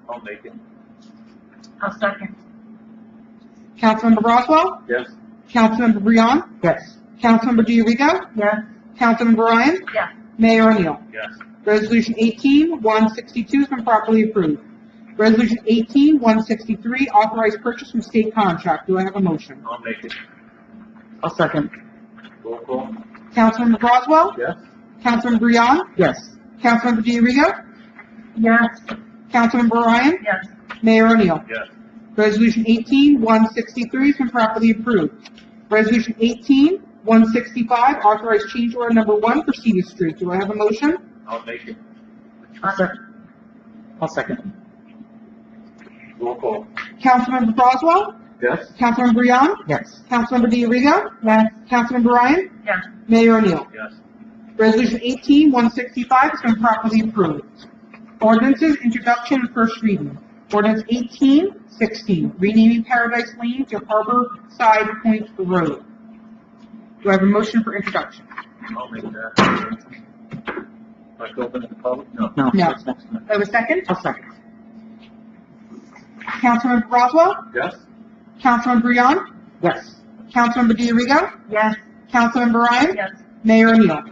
I'll make it. I'll second. Councilmember Broswell? Yes. Councilmember Breon? Yes. Councilmember DiRigo? Yes. Councilmember Ryan? Yes. Mayor O'Neill? Yes. Resolution 18-162 has been properly approved. Resolution 18-163, authorized purchase from state contract. Do I have a motion? I'll make it. I'll second. Roll call. Councilmember Broswell? Yes. Councilmember Breon? Yes. Councilmember DiRigo? Yes. Councilmember Ryan? Yes. Mayor O'Neill? Yes. Resolution 18-163 has been properly approved. Resolution 18-165, authorized change order number 1 for Cedar Street. Do I have a motion? I'll make it. I'll second. Roll call. Councilmember Broswell? Yes. Councilmember Breon? Yes. Councilmember DiRigo? Yes. Councilmember Ryan? Yes. Mayor O'Neill? Yes. Resolution 18-165 has been properly approved. Ordinances, introduction and first reading. Ordinance 18-16, renaming Paradise Lane to Harbor Side Point Road. Do I have a motion for introduction? I'll make that. Like open to the public? No. No. No. That's next one. Do I have a second? I'll second. Councilmember Broswell? Yes. Councilmember Breon? Yes. Councilmember DiRigo? Yes. Councilmember Ryan? Yes. Mayor O'Neill?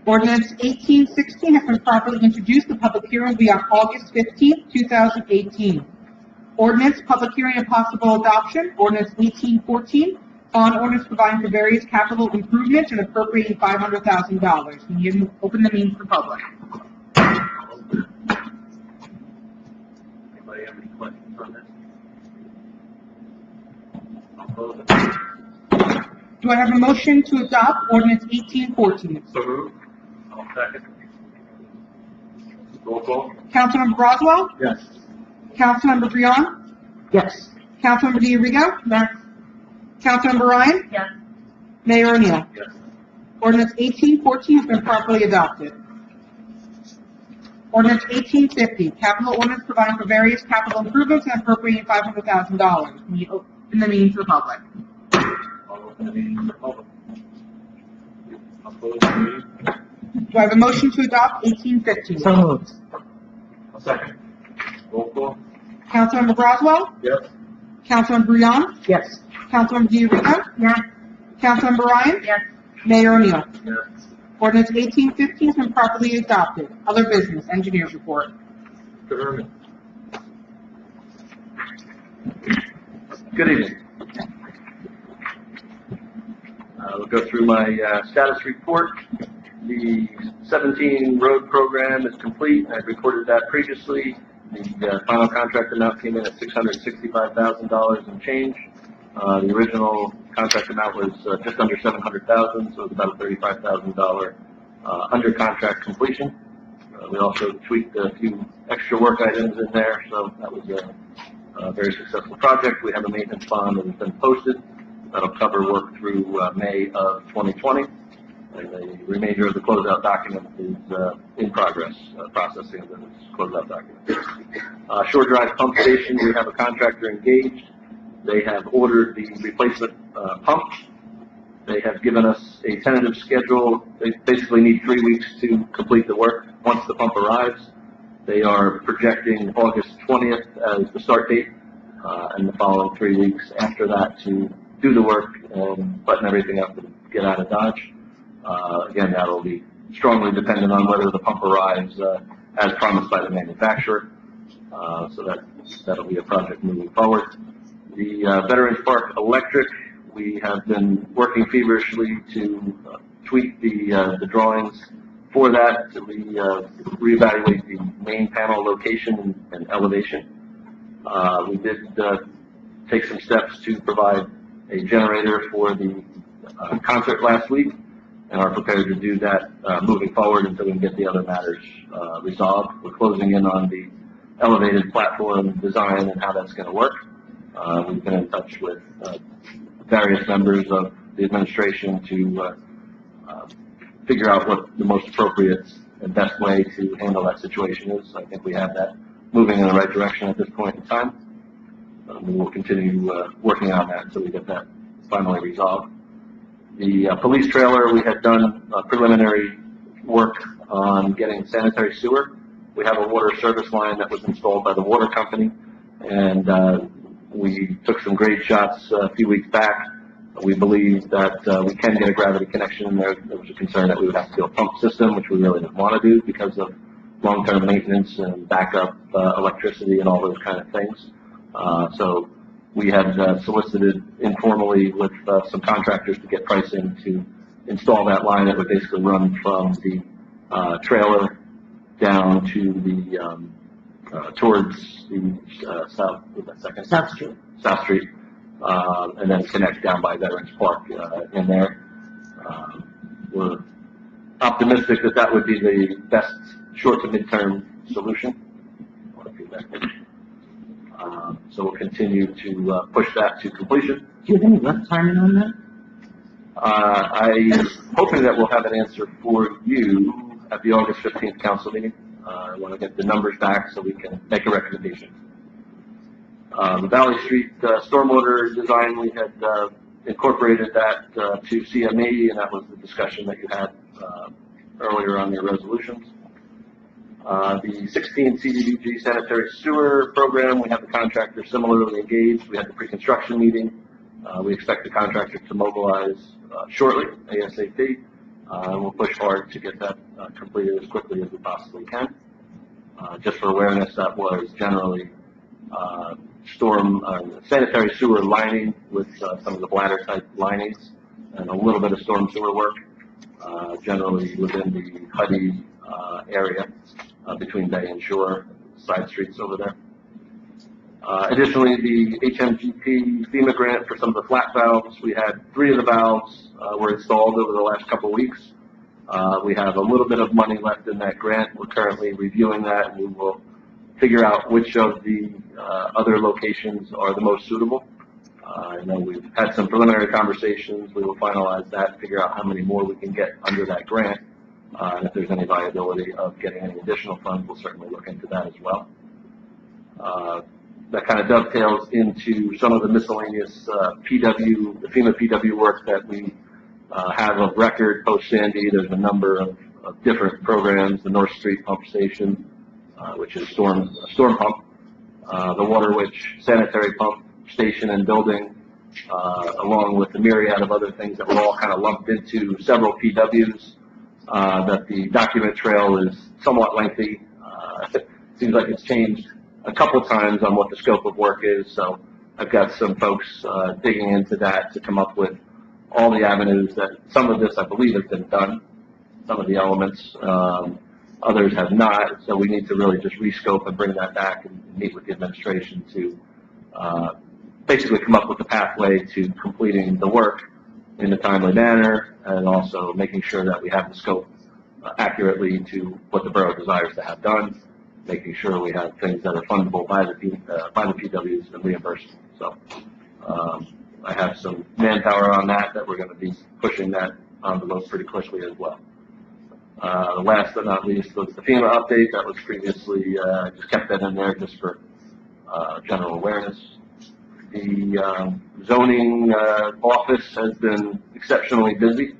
Ordinance 18-16 has been properly introduced. The public hearing will be on August 15th, 2018. Ordinance, public hearing and possible adoption. Ordinance 18-14, bond ordinance providing for various capital improvements and appropriating $500,000. We need to open the meeting for public. Anybody have any questions on this? I'll close it. Do I have a motion to adopt ordinance 18-14? So moved. I'll second. Roll call. Councilmember Broswell? Yes. Councilmember Breon? Yes. Councilmember DiRigo? Yes. Councilmember Ryan? Yes. Mayor O'Neill? Yes. Ordinance 18-14 has been properly adopted. Ordinance 18-50, capital ordinance providing for various capital improvements and appropriating $500,000. We open the meeting to the public. I'll open the meeting for public. I'll close the meeting. Do I have a motion to adopt 18-15? So moved. I'll second. Roll call. Councilmember Broswell? Yes. Councilmember Breon? Yes. Councilmember DiRigo? Yes. Councilmember Ryan? Yes. Mayor O'Neill? Yes. Ordinance 18-15 has been properly adopted. Other business, engineers report. Good evening. Good evening. We'll go through my status report. The 17 road program is complete. I've reported that previously. The final contract amount came in at $665,000 and change. The original contract amount was just under $700,000, so it's about a $35,000 under contract completion. We also tweaked a few extra work items in there, so that was a very successful project. We have a maintenance bond that has been posted. That'll cover work through May of 2020. And the remainder of the closeout document is in progress, processing of this closeout document. Shore Drive Pump Station, we have a contractor engaged. They have ordered the replacement pump. They have given us a tentative schedule. They basically need 3 weeks to complete the work once the pump arrives. They are projecting August 20th as the start date, and the following 3 weeks after that to do the work and button everything up and get out of Dodge. Again, that will be strongly dependent on whether the pump arrives as promised by the manufacturer. So that'll be a project moving forward. The Veterans Park Electric, we have been working feverishly to tweak the drawings for that, to reevaluate the main panel location and elevation. We did take some steps to provide a generator for the concert last week, and are prepared to do that moving forward until we can get the other matters resolved. We're closing in on the elevated platform design and how that's going to work. We've been in touch with various members of the administration to figure out what the most appropriate and best way to handle that situation is. I think we have that moving in the right direction at this point in time. We will continue working on that until we get that finally resolved. The police trailer, we had done preliminary work on getting sanitary sewer. We have a water service line that was installed by the water company, and we took some grade shots a few weeks back. We believe that we can get a gravity connection in there. There was a concern that we would have to do a pump system, which we really didn't want to do because of long-term maintenance and backup electricity and all those kind of things. So we had solicited informally with some contractors to get pricing to install that line that would basically run from the trailer down to the towards the South Street, and then connect down by Veterans Park in there. We're optimistic that that would be the best short to midterm solution. So we'll continue to push that to completion. Do you have any rough timing on that? I'm hoping that we'll have an answer for you at the August 15th council meeting. I want to get the numbers back so we can make a recommendation. The Valley Street stormwater design, we had incorporated that to CME, and that was the discussion that you had earlier on your resolutions. The 16 CDBG sanitary sewer program, we have the contractor similarly engaged. We had the pre-construction meeting. We expect the contractor to mobilize shortly, ASAP. We'll push hard to get that completed as quickly as we possibly can. Just for awareness, that was generally storm sanitary sewer lining with some of the bladder type linings and a little bit of storm sewer work, generally within the Huddy area between Bay and Shore, side streets over there. Additionally, the HMGP FEMA grant for some of the flat valves, we had 3 of the valves were installed over the last couple of weeks. We have a little bit of money left in that grant. We're currently reviewing that, and we will figure out which of the other locations are the most suitable. I know we've had some preliminary conversations. We will finalize that, figure out how many more we can get under that grant. And if there's any viability of getting any additional funds, we'll certainly look into that as well. That kind of dovetails into some of the miscellaneous PW, the FEMA PW work that we have of record post-Sandy. There's a number of different programs, the North Street Pump Station, which is storm pump, the Water Witch sanitary pump station and building, along with the myriad of other things that were all kind of lumped into several PWs. That the document trail is somewhat lengthy. It seems like it's changed a couple times on what the scope of work is, so I've got some folks digging into that to come up with all the avenues that some of this I believe has been done, some of the elements, others have not, so we need to really just rescope and bring that back and meet with the administration to basically come up with a pathway to completing the work in a timely manner, and also making sure that we have the scope accurately to what the borough desires to have done, making sure we have things that are fundable by the PWs and reimbursed. So I have some manpower on that we're going to be pushing that envelope pretty quickly as well. Last but not least was the FEMA update that was previously, just kept that in there just for general awareness. The zoning office has been exceptionally busy,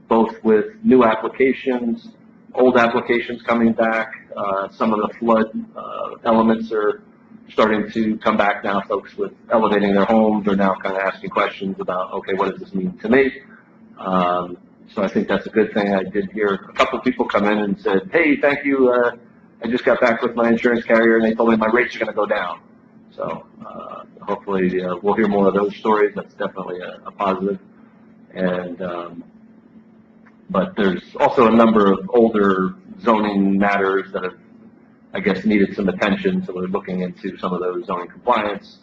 both with new applications, old applications coming back. Some of the flood elements are starting to come back now. Folks with elevating their homes are now kind of asking questions about, okay, what does this mean to me? So I think that's a good thing. I did hear a couple of people come in and said, hey, thank you. I just got back with my insurance carrier and they told me my rates are going to go down. So hopefully we'll hear more of those stories. That's definitely a positive. And but there's also a number of older zoning matters that have, I guess, needed some attention. So we're looking into some of those zoning compliance,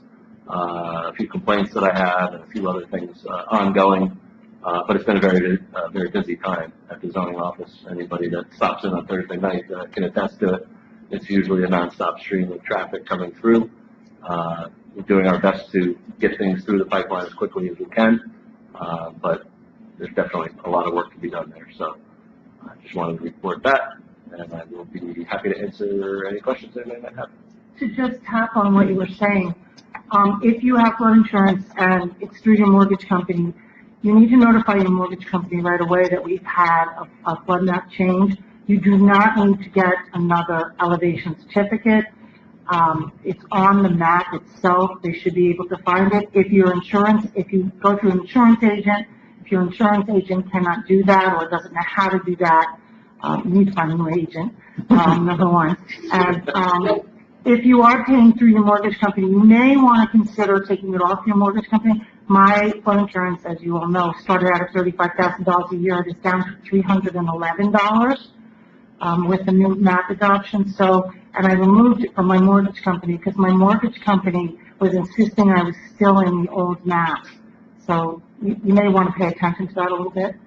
a few complaints that I have, and a few other things ongoing. But it's been a very busy time at the zoning office. Anybody that stops in on Thursday night can attest to it. It's usually a nonstop stream of traffic coming through. We're doing our best to get things through the pipeline as quickly as we can, but there's definitely a lot of work to be done there. So I just wanted to report that, and I will be happy to answer any questions that they might have. To just tap on what you were saying, if you have flood insurance and it's through your mortgage company, you need to notify your mortgage company right away that we've had a flood map change. You do not need to get another elevation certificate. It's on the map itself. They should be able to find it. If you go through an insurance agent, if your insurance agent cannot do that or doesn't know how to do that, you need to find a new agent, number one. And if you are paying through your mortgage company, you may want to consider taking it off your mortgage company. My flood insurance, as you all know, started out at $35,000 a year. It is down to $311 with the new map adoption. So, and I removed it from my mortgage company because my mortgage company was insisting I was still in the old map. So you may want to pay attention to that a little bit.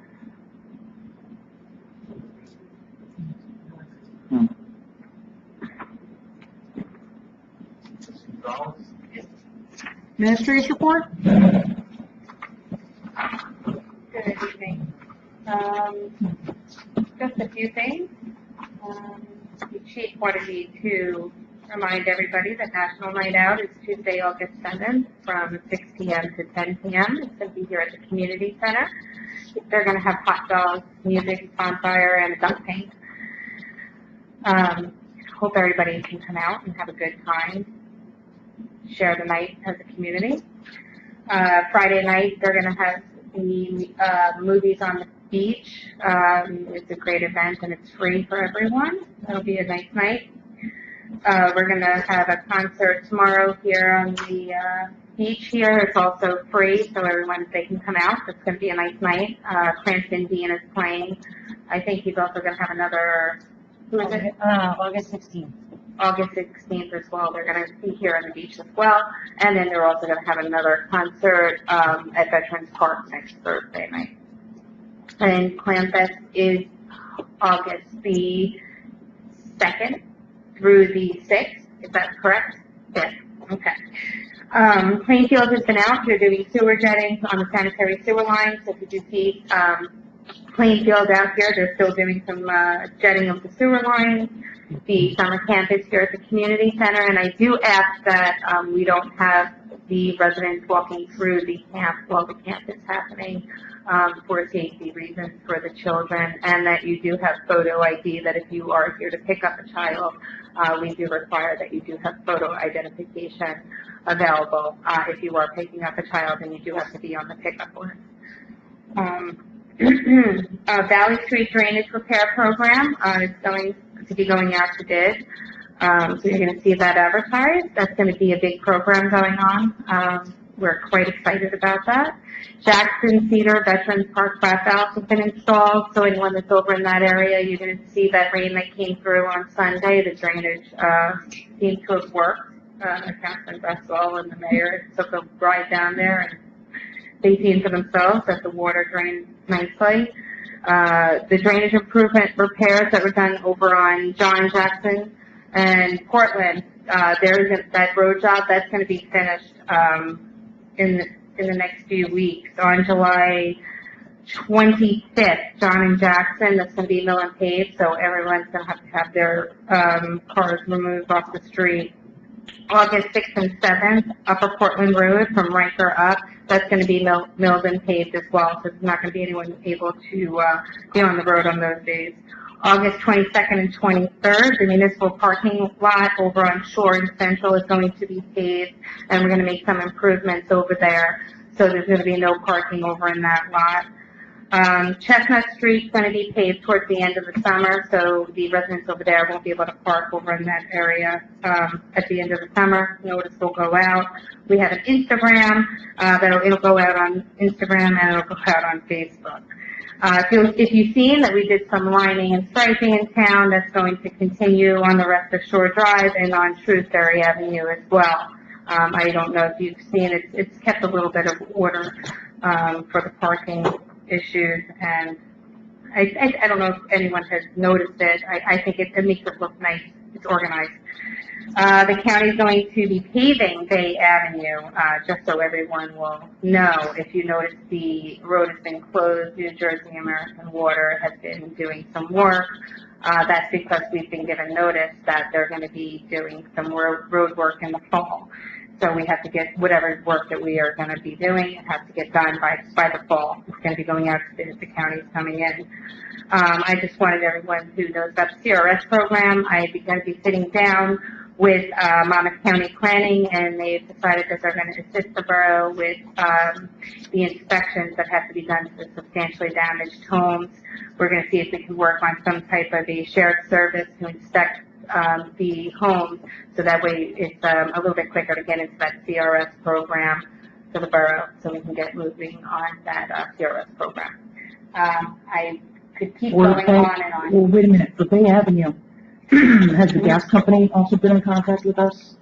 Administrator's report? Good evening. Just a few things. The chief wanted me to remind everybody that National Night Out is Tuesday, August 7th from 6 p.m. to 10 p.m. It's going to be here at the community center. They're going to have hot dogs, music, bonfire, and duck paint. Hope everybody can come out and have a good time. Share the night as a community. Friday night, they're going to have the movies on the beach. It's a great event and it's free for everyone. It'll be a nice night. We're going to have a concert tomorrow here on the beach here. It's also free, so everyone, they can come out. It's going to be a nice night. Cranston Dean is playing. I think he's also going to have another, who is it? August 16th. August 16th as well. They're going to be here on the beach as well. And then they're also going to have another concert at Veterans Park next Thursday night. And Clam Fest is August the 2nd through the 6th. Is that correct? Yes. Okay. Plainfield has been out. They're doing sewer jetting on the sanitary sewer lines. So if you do see Plainfield out here, they're still doing some jetting of the sewer lines. The summer camp is here at the community center, and I do ask that we don't have the residents walking through the camp while the camp is happening for safety reasons for the children, and that you do have photo ID, that if you are here to pick up a child, we do require that you do have photo identification available if you are picking up a child, and you do have to be on the pickup list. Valley Street Drainage Repair Program is going to be going out to bid. So you're going to see that advertised. That's going to be a big program going on. We're quite excited about that. Jackson Cedar Veterans Park flat valves have been installed. So anyone that's over in that area, you're going to see that rain that came through on Sunday. The drainage seems to have worked. Councilman Bresswell and the mayor took a ride down there, and they seen for themselves that the water drains nicely. The drainage improvement repairs that were done over on John Jackson and Portland, there's that road job that's going to be finished in the next few weeks. On July 25th, John and Jackson, that's going to be mill and paved, so everyone's going to have their cars removed off the street. August 6th and 7th, Upper Portland Road from Riker up, that's going to be milled and paved as well, so there's not going to be anyone able to be on the road on those days. August 22nd and 23rd, the municipal parking lot over on Shore and Central is going to be paved, and we're going to make some improvements over there, so there's going to be no parking over in that lot. Chestnut Street's going to be paved towards the end of the summer, so the residents over there won't be able to park over in that area at the end of the summer. Notice will go out. We have an Instagram it'll go out on Instagram and it'll go out on Facebook. If you've seen that we did some lining and striping in town, that's going to continue on the rest of Shore Drive and on Shrewsbury Avenue as well. I don't know if you've seen it. It's kept a little bit of order for the parking issues, and I don't know if anyone has noticed it. I think it makes it look nice. It's organized. The county is going to be paving Bay Avenue, just so everyone will know. If you notice, the road has been closed. New Jersey American Water has been doing some work. That's because we've been given notice that they're going to be doing some road work in the fall. So we have to get whatever work that we are going to be doing, it has to get done by the fall. It's going to be going out to the counties coming in. I just wanted everyone who knows about the CRS program. I'm going to be sitting down with Monmouth County Planning, and they've decided that they're going to assist the borough with the inspections that have to be done to the substantially damaged homes. We're going to see if we can work on some type of a shared service to inspect the homes, so that way it's a little bit quicker to get into that CRS program for the borough, so we can get moving on that CRS program. I could keep going on and on. Well, wait a minute. For Bay Avenue, has the gas company also been in contact with us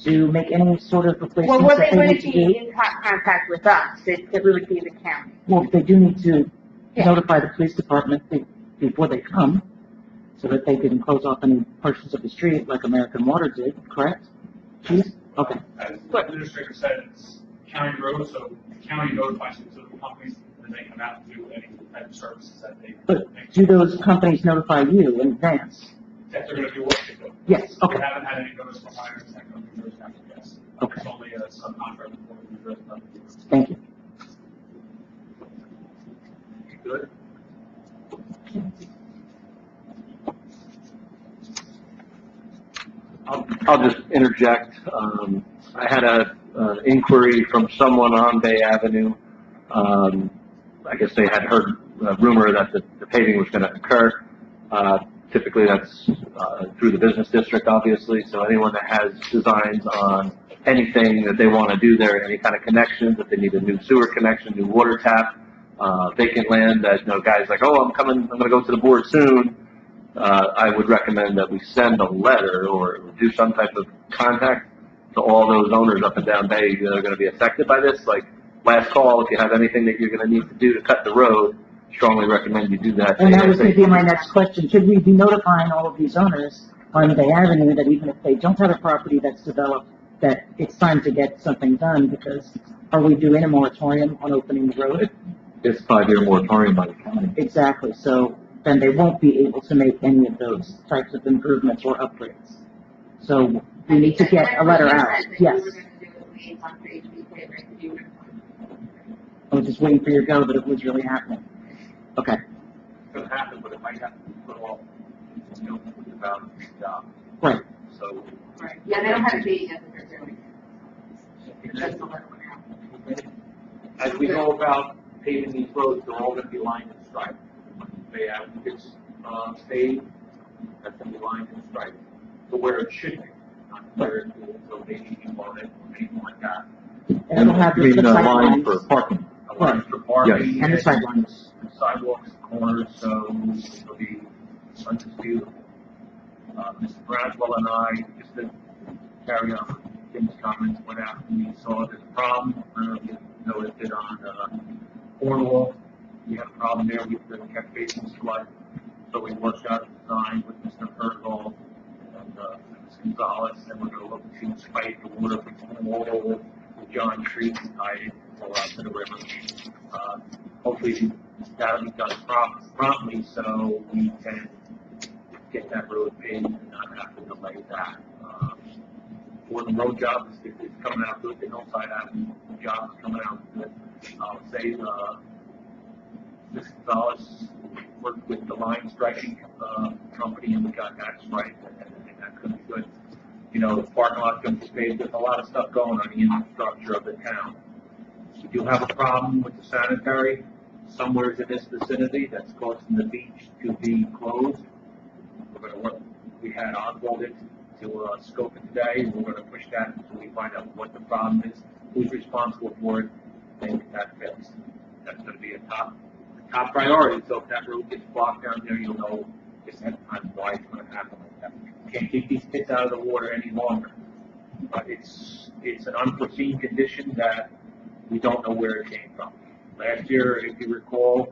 to make any sort of replacements? Well, they wouldn't be in contact with us. It would be the county. Well, they do need to notify the police department before they come, so that they can close off any portions of the street like American Water did, correct? Chief? Okay. As the administrator said, it's county road, so the county notifies the companies, and they come out and do any type of services that they. But do those companies notify you in advance? If they're going to do what they do. Yes, okay. We haven't had any notice from hires that come to New Jersey, yes. Okay. It's only a subcontractor for New Jersey. Thank you. Good. I'll just interject. I had an inquiry from someone on Bay Avenue. I guess they had heard a rumor that the paving was going to occur. Typically, that's through the business district, obviously. So anyone that has designs on anything that they want to do there, any kind of connections, if they need a new sewer connection, new water tap, vacant land that, guys like, oh, I'm going to go to the board soon. I would recommend that we send a letter or do some type of contact to all those owners up and down Bay that are going to be affected by this. Like, last call, if you have anything that you're going to need to do to cut the road, strongly recommend you do that. And that was going to be my next question. Should we be notifying all of these owners on Bay Avenue that even if they don't have a property that's developed, that it's time to get something done, because are we doing a moratorium on opening the road? It's 5-year moratorium by the county. Exactly. So then they won't be able to make any of those types of improvements or upgrades. So we need to get a letter out. Yes. I was just waiting for your go, but it was really happening. Okay. It's going to happen, but it might have to put off, about the job. Right. So. Right. Yeah, they don't have a date yet that they're doing it. Just to let them know. As we go about paving these roads, they're all going to be lined and striped. When Bay Avenue gets paved, that's going to be lined and striped to where it should be, not where it is, so maybe on it or anything like that. And it'll have the line sidelines. for parking. Lines for parking. Yes. And the sidelines. And sidewalks, corners, so it'll be undisputed. Mr. Braswell and I, just to carry on Tim's comments, went out and we saw this problem. I don't know if you noticed it on Cornwall. We had a problem there with the catch basin flood. So we worked out a design with Mr. Hergall and Ms. Gonzalez, and we're going to look to spike the water from Cornwall John Street, I go out to the river. Hopefully that'll be done promptly so we can get that road paved and not have to delay that. For the road jobs, it's coming out good. The Hillside Avenue job is coming out good. I'll say, Ms. Gonzalez worked with the line striking, company and we got that strike and that could be good. You know, the parking lot's going to be paved. There's a lot of stuff going on the infrastructure of the town. We do have a problem with the sanitary somewhere in this vicinity that's causing the beach to be closed. We're going to work, we had Oswald in to scope it today. We're going to push that until we find out what the problem is, who's responsible for it, and get that fixed. That's going to be a top priority. So if that road gets blocked down there, you'll know just ahead of time why it's going to happen like that. Can't keep these kids out of the water any longer. But it's an unforeseen condition that we don't know where it came from. Last year, if you recall,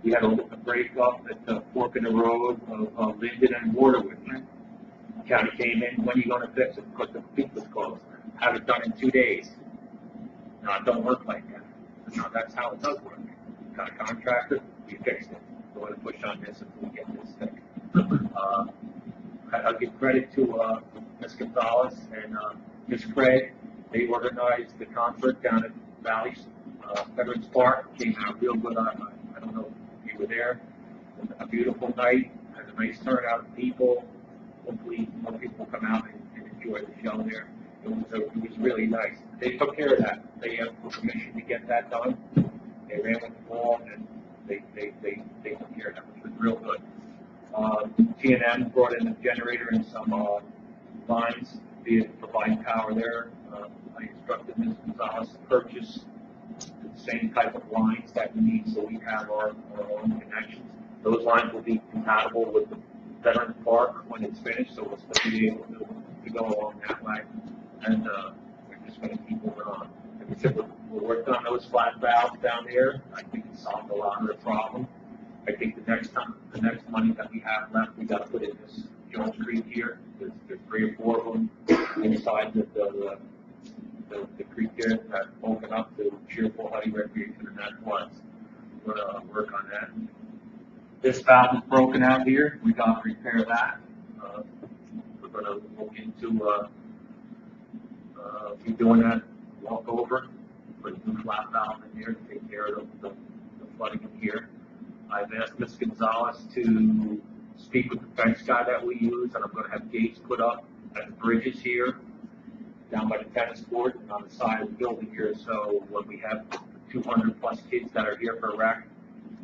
we had a break up at the fork in the road of Linden and Waterwood. The county came in, when are you going to fix it? Because the creek was closed. Have it done in 2 days. No, it don't work like that. No, that's how it does work. You got a contractor, we fixed it. We're going to push on this until we get this fixed. I'll give credit to Ms. Gonzalez and Ms. Craig. They organized the concert down at Valley's Veterans Park. Came out real good. I don't know if you were there. It was a beautiful night. Had a nice turnout of people. Hopefully more people will come out and enjoy the show there. It was really nice. They took care of that. They have permission to get that done. They ran with the ball and they took care of that, which was real good. T&M brought in a generator and some lines to provide power there. I instructed Ms. Gonzalez to purchase the same type of lines that we need so we have our own connections. Those lines will be compatible with the Veterans Park when it's finished, so we'll still be able to go along that way. And we're just going to keep moving on. Like I said, we're working on those flat valves down there. I think it solved a lot of the problem. I think the next money that we have left, we got to put in this Jones Creek here. There's 3 or 4 of them inside the creek there that open up to cheerful honey recreation, and that was. We're going to work on that. This valve is broken out here. We got to repair that. We're going to look into doing that walkover, put a new flat valve in here to take care of the flooding in here. I've asked Ms. Gonzalez to speak with the fence guy that we use, and I'm going to have gates put up at the bridges here, down by the tennis court, and on the side of the building here. So when we have 200 plus kids that are here for a rec,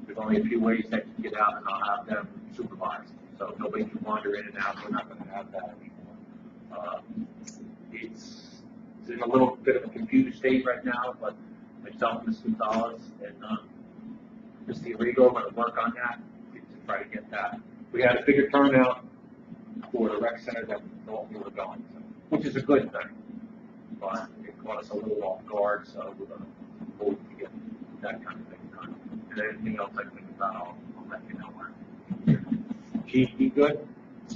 there's only a few ways that you can get out, and I'll have them supervised. So nobody can wander in and out. We're not going to have that anymore. It's in a little bit of a confused state right now, but myself, Ms. Gonzalez, and Mr. Arrigo, I'm going to work on that to try to get that. We had a bigger turnout for the rec center than we thought we were going, so, which is a good thing. But it caught us a little off guard, so we're going to hope to get that kind of thing done. And anything else I think about, I'll let you know. Chief, you good?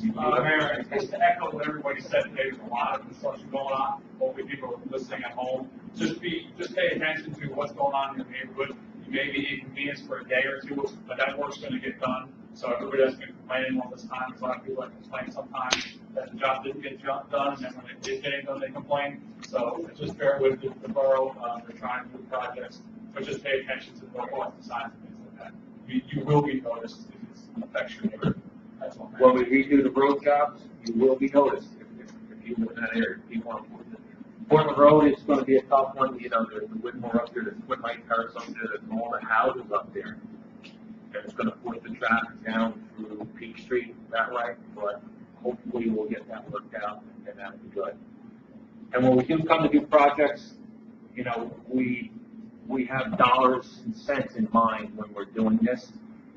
Mayor, just to echo what everybody said today, there's a lot of construction going on. Hopefully people are listening at home. Just pay attention to what's going on in your neighborhood. You may be inconvenienced for a day or two, but that work's going to get done. So everybody that's been complaining all this time, there's a lot of people that complain sometimes that the job didn't get done, and then when it did get done, they complain. So just bear with the borough. They're trying to do projects, but just pay attention to the signs and things like that. You will be noticed if it affects your neighborhood. When we redo the road jobs, you will be noticed if you live in that area. People on Portland Road is going to be a tough one. You know, there's the Whitmore up there, there's Twin Lake Terrace up there, there's all the houses up there. And it's going to push the traffic down through Peak Street that way, but hopefully we'll get that worked out and that'll be good. And when we do come to do projects, you know, we have dollars and cents in mind when we're doing this.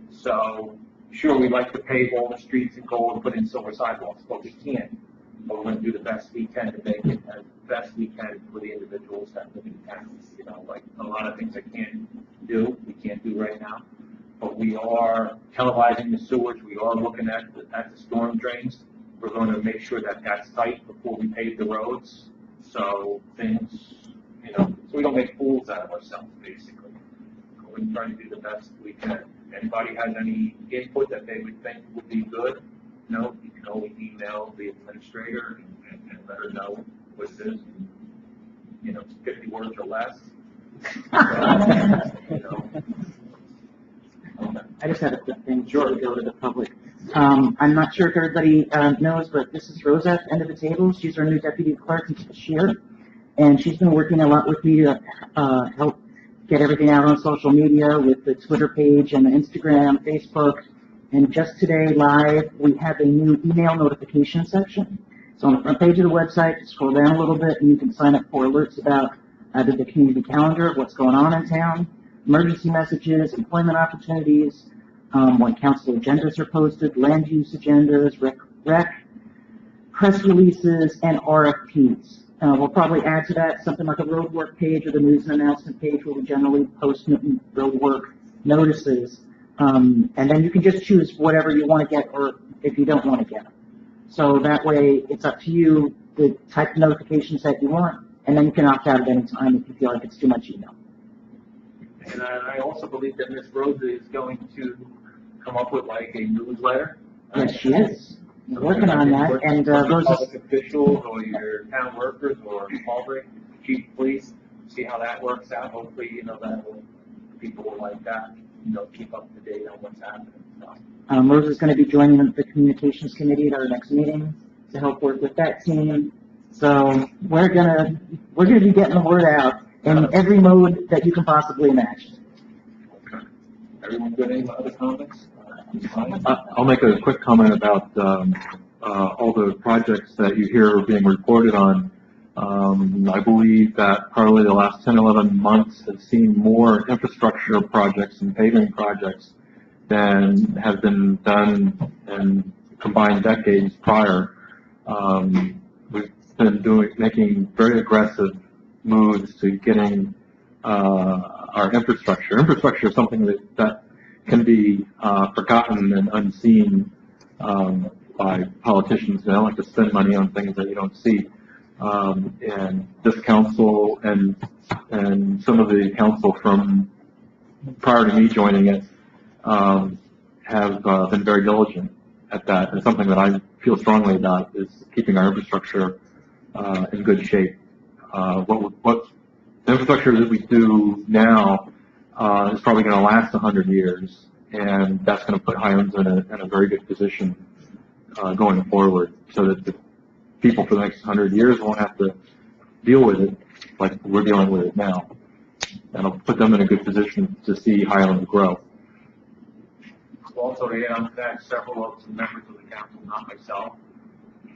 So sure, we like to pave all the streets and go and put in silver sidewalks, but we can't. But we're going to do the best we can to make it as best we can for the individuals that live in town. You know, like a lot of things we can't do right now. But we are televising the sewers. We are looking at the storm drains. We're going to make sure that that's tight before we pave the roads. So things you know, so we don't make fools out of ourselves, basically. We're trying to do the best we can. Anybody has any input that they would think would be good, you know, you can always email the administrator and let her know what it is. You know, 50 words or less. You know. I just have a quick thing to go to the public. I'm not sure if everybody knows, but this is Rosa at the end of the table. She's our new deputy clerk and cashier, and she's been working a lot with me to help get everything out on social media with the Twitter page and the Instagram, Facebook. And just today, live, we have a new email notification section. So on the front page of the website, scroll down a little bit, and you can sign up for alerts about either the community calendar, what's going on in town, emergency messages, employment opportunities, when council agendas are posted, land use agendas, rec, press releases, and RFPs. We'll probably add to that something like a road work page or the news and announcement page where we generally post road work notices. And then you can just choose whatever you want to get or if you don't want to get them. So that way it's up to you the type of notifications that you want, and then you can opt out at any time if you feel like it's too much email. And I also believe that Ms. Rosa is going to come up with like a newsletter. Yes, she is. We're working on that, and Rosa's... Public officials or your town workers or Albrecht, chief of police, see how that works out. Hopefully, you know, that will, people will like that, you know, keep up to date on what's happening. So. Rosa's going to be joining the communications committee at our next meeting to help work with that team. So we're gonna be getting the word out in every mode that you can possibly imagine. Okay. Everyone got any other comments? I'll make a quick comment about all the projects that you hear are being reported on. I believe that probably the last 10, 11 months have seen more infrastructure projects and paving projects than have been done in combined decades prior. We've been making very aggressive moves to getting our infrastructure. Infrastructure is something that can be forgotten and unseen by politicians. They don't like to spend money on things that you don't see. And this council and some of the council from prior to me joining it have been very diligent at that. And something that I feel strongly about is keeping our infrastructure in good shape. What the infrastructure that we do now is probably going to last 100 years, and that's going to put Highlands in a very good position going forward, so that the people for the next 100 years won't have to deal with it like we're dealing with it now. That'll put them in a good position to see Highlands grow. Also, to add on to that, several of the members of the council, not myself,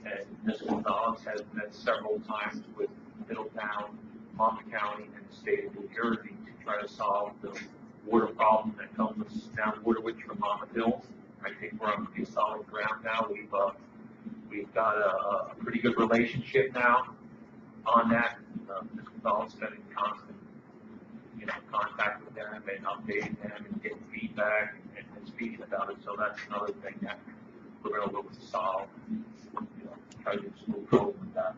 and Mr. Gonzalez has met several times with Middletown, Monmouth County, and the state of New Jersey to try to solve the water problem that comes down Waterwich from Monmouth Hills. I think we're on pretty solid ground now. We've got a pretty good relationship now on that. Mr. Gonzalez has been in constant, you know, contact with them and updating them and getting feedback and speaking about it. So that's another thing that we're going to look to solve. You know, try to move forward with that.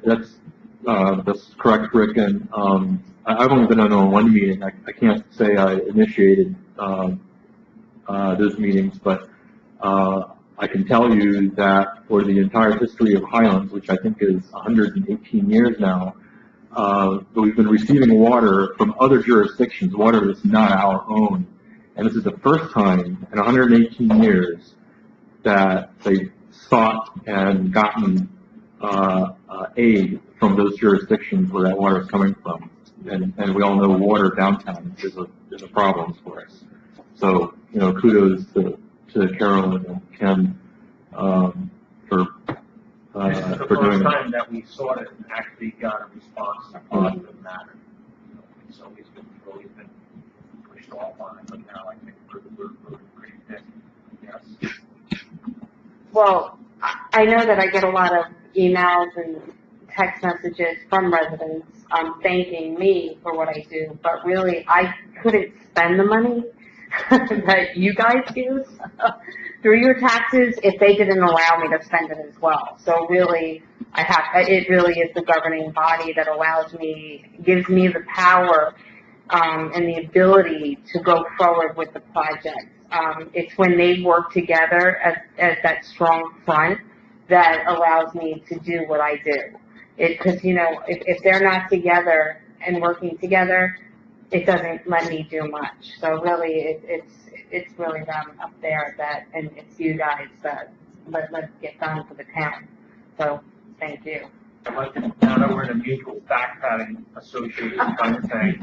That's correct, Rick. And I've only been on one meeting. I can't say I initiated those meetings, but I can tell you that for the entire history of Highlands, which I think is 118 years now, we've been receiving water from other jurisdictions, water that's not our own. And this is the first time in 118 years that they've sought and gotten aid from those jurisdictions where that water is coming from. And we all know water downtown is a problem for us. So, you know, kudos to Carolyn and Ken for This is the doing first that. time that we sought it and actually got a response in a positive manner. So he's been pushed off on it, but now I think we're pretty thick. Yes. Well, I know that I get a lot of emails and text messages from residents thanking me for what I do, but really I couldn't spend the money that you guys use through your taxes if they didn't allow me to spend it as well. So really, it really is the governing body that gives me the power, and the ability to go forward with the project. It's when they work together as that strong front that allows me to do what I do. Because, if they're not together and working together, it doesn't let me do much. So really, it's really them up there and it's you guys that let's get done for the town. So, thank you. Now that we're in a mutual fact-padding association kind of thing,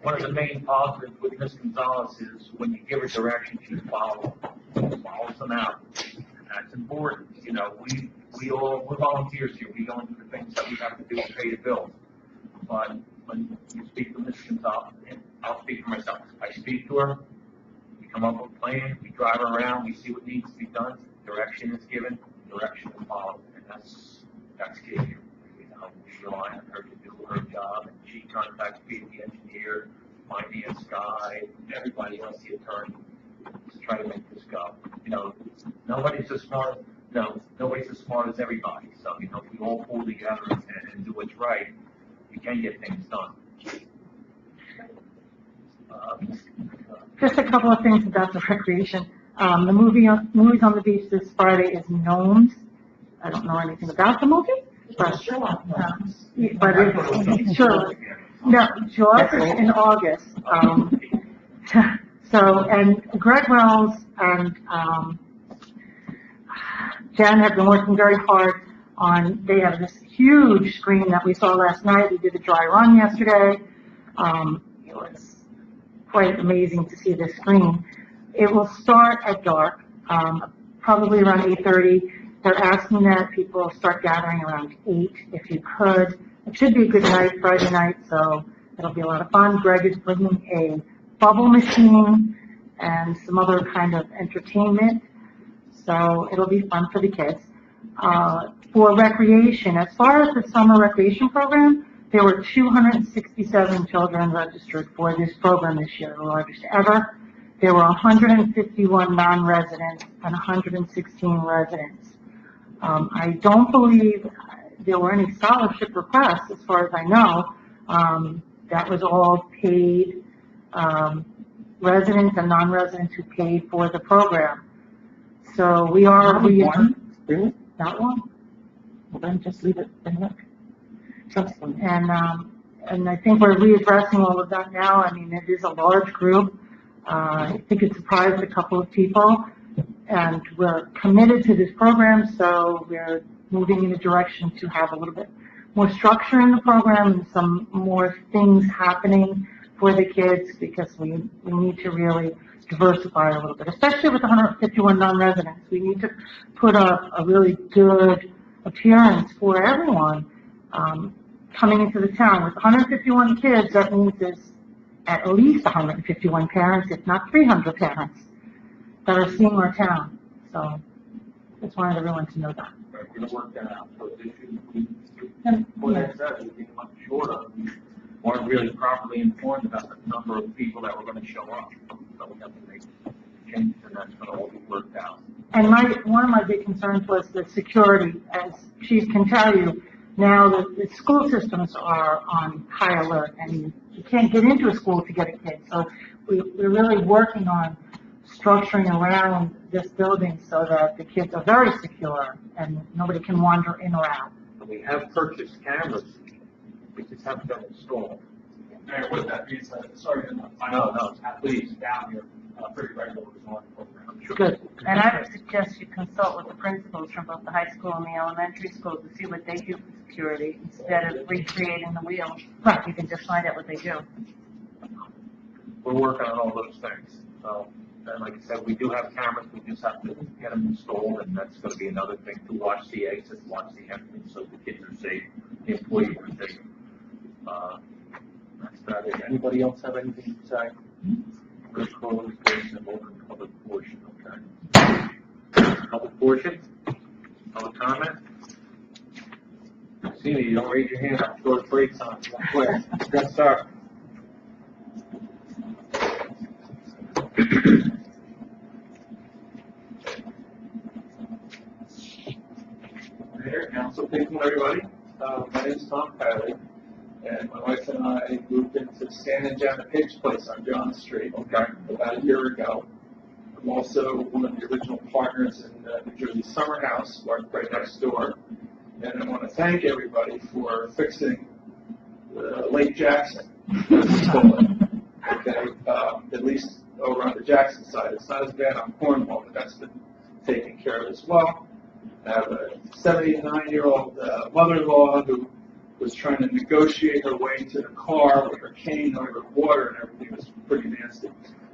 one of the main positives with Ms. Gonzalez is when you give her direction, she follows them out. And that's important. We're volunteers here. We go and do the things that we have to do to pay the bills. But when you speak to Ms. Gonzalez, and I'll speak for myself. I speak to her, we come up with a plan, we drive her around, we see what needs to be done, direction is given, direction is followed, and that's key. We rely on her to do her job, and she contacts the engineer, finance guy, everybody else, the attorney, to try to make this go. Nobody's as smart as everybody. So, if we all pull together and do what's right, we can get things done. Just a couple of things about the recreation. The movies on the beach this Friday is Gnomes. I don't know anything about the movie, but it's sure. No, July is in August. And Greg Wells and Jen have been working very hard they have this huge screen that we saw last night. We did a dry run yesterday. It was quite amazing to see this screen. It will start at dark, probably around 8:30. They're asking that people start gathering around 8 if you could. It should be a good night, Friday night, so it'll be a lot of fun. Greg is bringing a bubble machine and some other kind of entertainment, so it'll be fun for the kids. For recreation, as far as the summer recreation program, there were 267 children registered for this program this year, the largest ever. There were 151 non-residents and 116 residents. I don't believe there were any scholarship requests, as far as I know. That was all paid residents and non-residents who paid for the program. So we are... Really? Not one? Well, then just leave it and look. Trust them. And I think we're readdressing all of that now. I mean, it is a large group. I think it surprised a couple of people. And we're committed to this program, so we're moving in a direction to have a little bit more structure in the program and some more things happening for the kids, because we need to really diversify a little bit, especially with 151 non-residents. We need to put up a really good appearance for everyone coming into the town. With 151 kids, that means there's at least 151 parents, if not 300 parents, that are seeing our town. So just wanted everyone to know that. We're going to work that out. So this what that says, we think much shorter. We weren't really properly informed about the number of people that were going to show up. So we have to make changes, and that's going to all be worked out. And one of my big concerns was the security. As Chief can tell you, now the school systems are on high alert, and you can't get into a school to get a kid. So we're really working on structuring around this building so that the kids are very secure and nobody can wander in or out. We have purchased cameras. We just haven't done installed. Mayor, with that being said, sorry to interrupt. I know athletes down here pretty regularly on the program. Good. And I would suggest you consult with the principals from both the high school and the elementary school to see what they do for security instead of recreating the wheel. Right. You can just find out what they do. We're working on all those things. So, and like I said, we do have cameras. We just have to get them installed, and that's going to be another thing to watch the exits, watch the entrance, so the kids are safe, the employees are safe. That's about it. Anybody else have anything to say? We're closed portion and open public portion. Okay. Public portion. Public comment. See me, you don't raise your hand. I'm sure it's breaks on. Yes, sir. council people, everybody. My name is Tom Kylie, and my wife and I moved into Stan and Janet Page Place on John Street about a year ago. I'm also one of the original partners in New Jersey Summer House, right next door. And I want to thank everybody for fixing Lake Jackson, as we call it. Okay, at least over on the Jackson side. It's not as bad on Cornwall, but that's been taken care of as well. I have a 79-year-old mother-in-law who was trying to negotiate her way to the car with her cane over water, and everything was pretty nasty.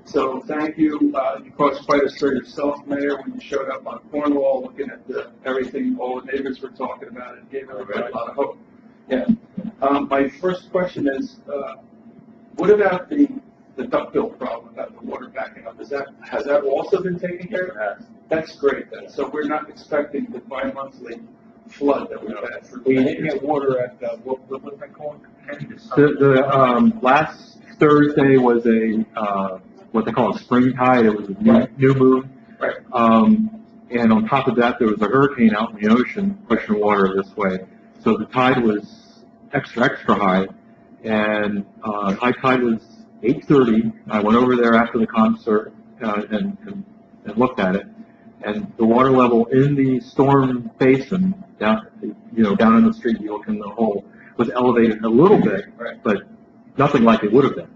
So thank you. You crossed quite a strait yourself, Mayor, when you showed up on Cornwall, looking at everything all the neighbors were talking about. It gave everybody a lot of hope. Yeah. My first question is, what about the ductile problem about the water backing up? Has that also been taken care of? That's great then. So we're not expecting the bi-monthly flood that we've had. We didn't get water at, what was that called? The last Thursday was a, what they call a spring tide. It was a new moon. Right. And on top of that, there was a hurricane out in the ocean pushing water this way. So the tide was extra high. And high tide was 8:30. I went over there after the concert and looked at it. And the water level in the storm basin, down in the street, you look in the hole, was elevated a little bit, but nothing like it would have been.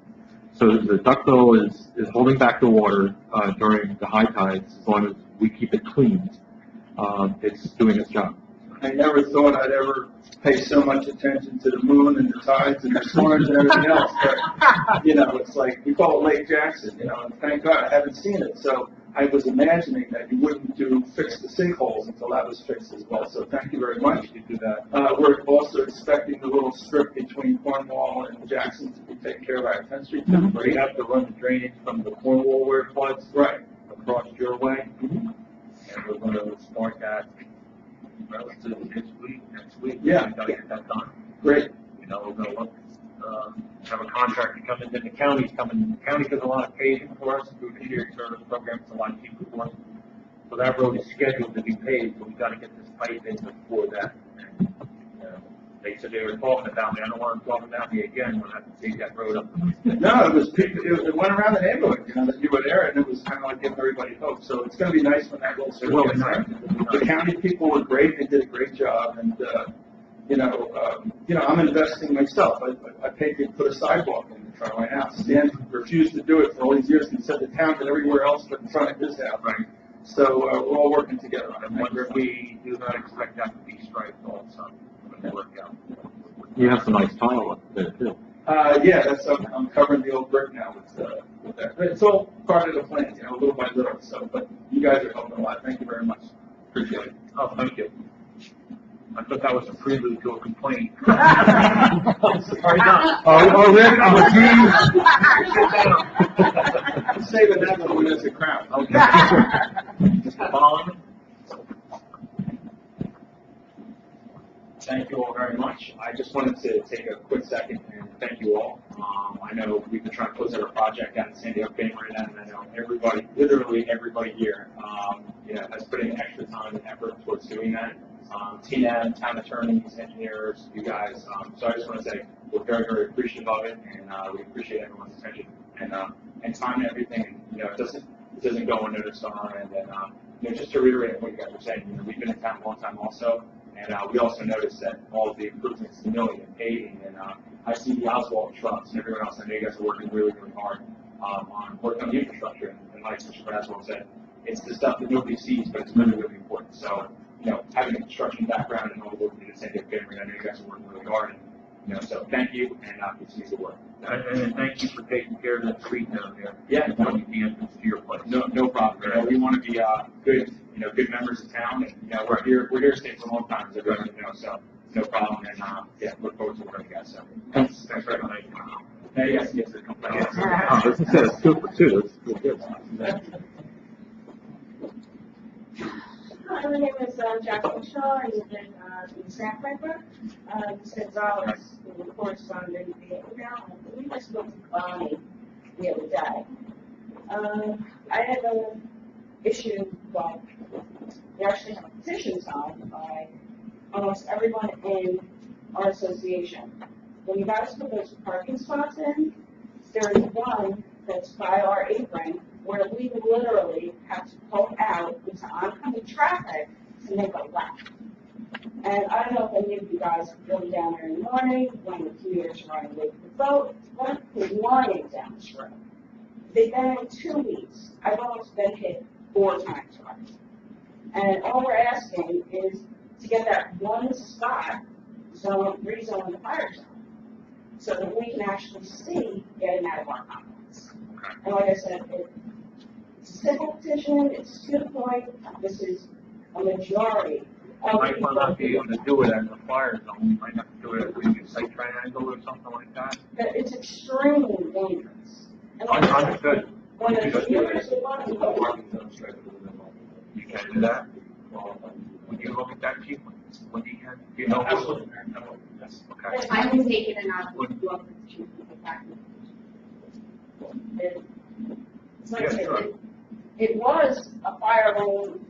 So the ductile is holding back the water during the high tides. As long as we keep it clean, it's doing its job. I never thought I'd ever pay so much attention to the moon and the tides and the storms and everything else. But, it's like, we call it Lake Jackson, and thank God I haven't seen it. So I was imagining that you wouldn't fix the sinkholes until that was fixed as well. So thank you very much. You do that. We're also expecting the little strip between Cornwall and Jackson to be taken care of by 10th Street. We have to run the drainage from the Cornwall where it floods. Right. Across your way. And we're going to start that relatively next week. Yeah. We got to get that done. Great. We're going to look, have a contractor come in, then the county's coming. The county does a lot of paving for us through the year service program. It's a lot cheaper for us. So that road is scheduled to be paved, but we got to get this pipe in before that. And, they said they were talking about me. I don't want them talking about me again when I have to take that road up. No, it went around the neighborhood, that you were there, and it was kind of like giving everybody hope. So it's going to be nice when that little circle gets there. The county people were great. They did a great job, and I'm investing myself. I paid to put a sidewalk in front of my house. Dan refused to do it for all these years, and said the town did everywhere else but in front of his house. Right. So we're all working together on it. And we do not expect that to be striped also. Work out. You have some nice tile up there too. Yeah, I'm covering the old brick now with that. But it's all part of the plan, little by little. So, but you guys are helping a lot. Thank you very much. Appreciate it. Oh, thank you. I thought that was a prelude to a complaint. Sorry, not. Rick, I'm saving that one when there's a crowd. Okay. Mr. Ballin? Thank you all very much. I just wanted to take a quick second and thank you all. I know we've been trying to close out a project down in San Diego Bay right now, and I know everybody, literally everybody here, has put in extra time and effort towards doing that. TNM, town attorneys, engineers, you guys. So I just want to say we're very, very appreciative of it, and we appreciate everyone's attention and time and everything. It doesn't go unnoticed on our end. And just to reiterate what you guys were saying, we've been in town a long time also. And we also noticed that all of the improvements to milling and paving, and I see the Oswald trucks and everyone else. I know you guys are working really, really hard on working on the infrastructure. And like Mr. Oswald said, it's the stuff that nobody sees, but it's really, really important. So, having a construction background and all the work we did at San Diego Family, I know you guys are working really hard. And, so thank you, and continue to work. And thank you for taking care of that street down there. Yeah. Going the entrance to your place. No problem. We want to be good. Good members of town, and we're here to stay for a long time, as everyone knows. So no problem, and look forward to working with you guys. So thanks very much. Yes, the complaint. This is super too. That's good. Hi, my name is Jacqueline Shaw. I live in Sandpiper. Mr. Gonzalez, we corresponded via email. I believe I spoke to Bonnie the other day. I have an issue, well, we actually have a petition signed by almost everyone in our association. When you guys put those parking spots in, there is one that's by our apron where we literally have to pull out into oncoming traffic to make a left. And I don't know if any of you guys have driven down there in the morning when the commuters are running late for the boat, one is lying down this road. They've been in 2 weeks. I've almost been hit 4 times already. And all we're asking is to get that one spot rezoned the fire zone, so that we can actually see getting out of our complex. And like I said, it's a simple petition, it's to the point, this is a majority You of might people. not be able to do it as a fire zone, you might have to do it as a site triangle or something like that. That it's extremely dangerous. And like I said, Understood. when the commuters are running, You can do that? Would you look at that, chief? When you can, you know? Absolutely, Mayor. I will, yes. Okay. I can take it and I'll do up with the chief of the back. it's like I Yeah, said, sure. it was a fire lane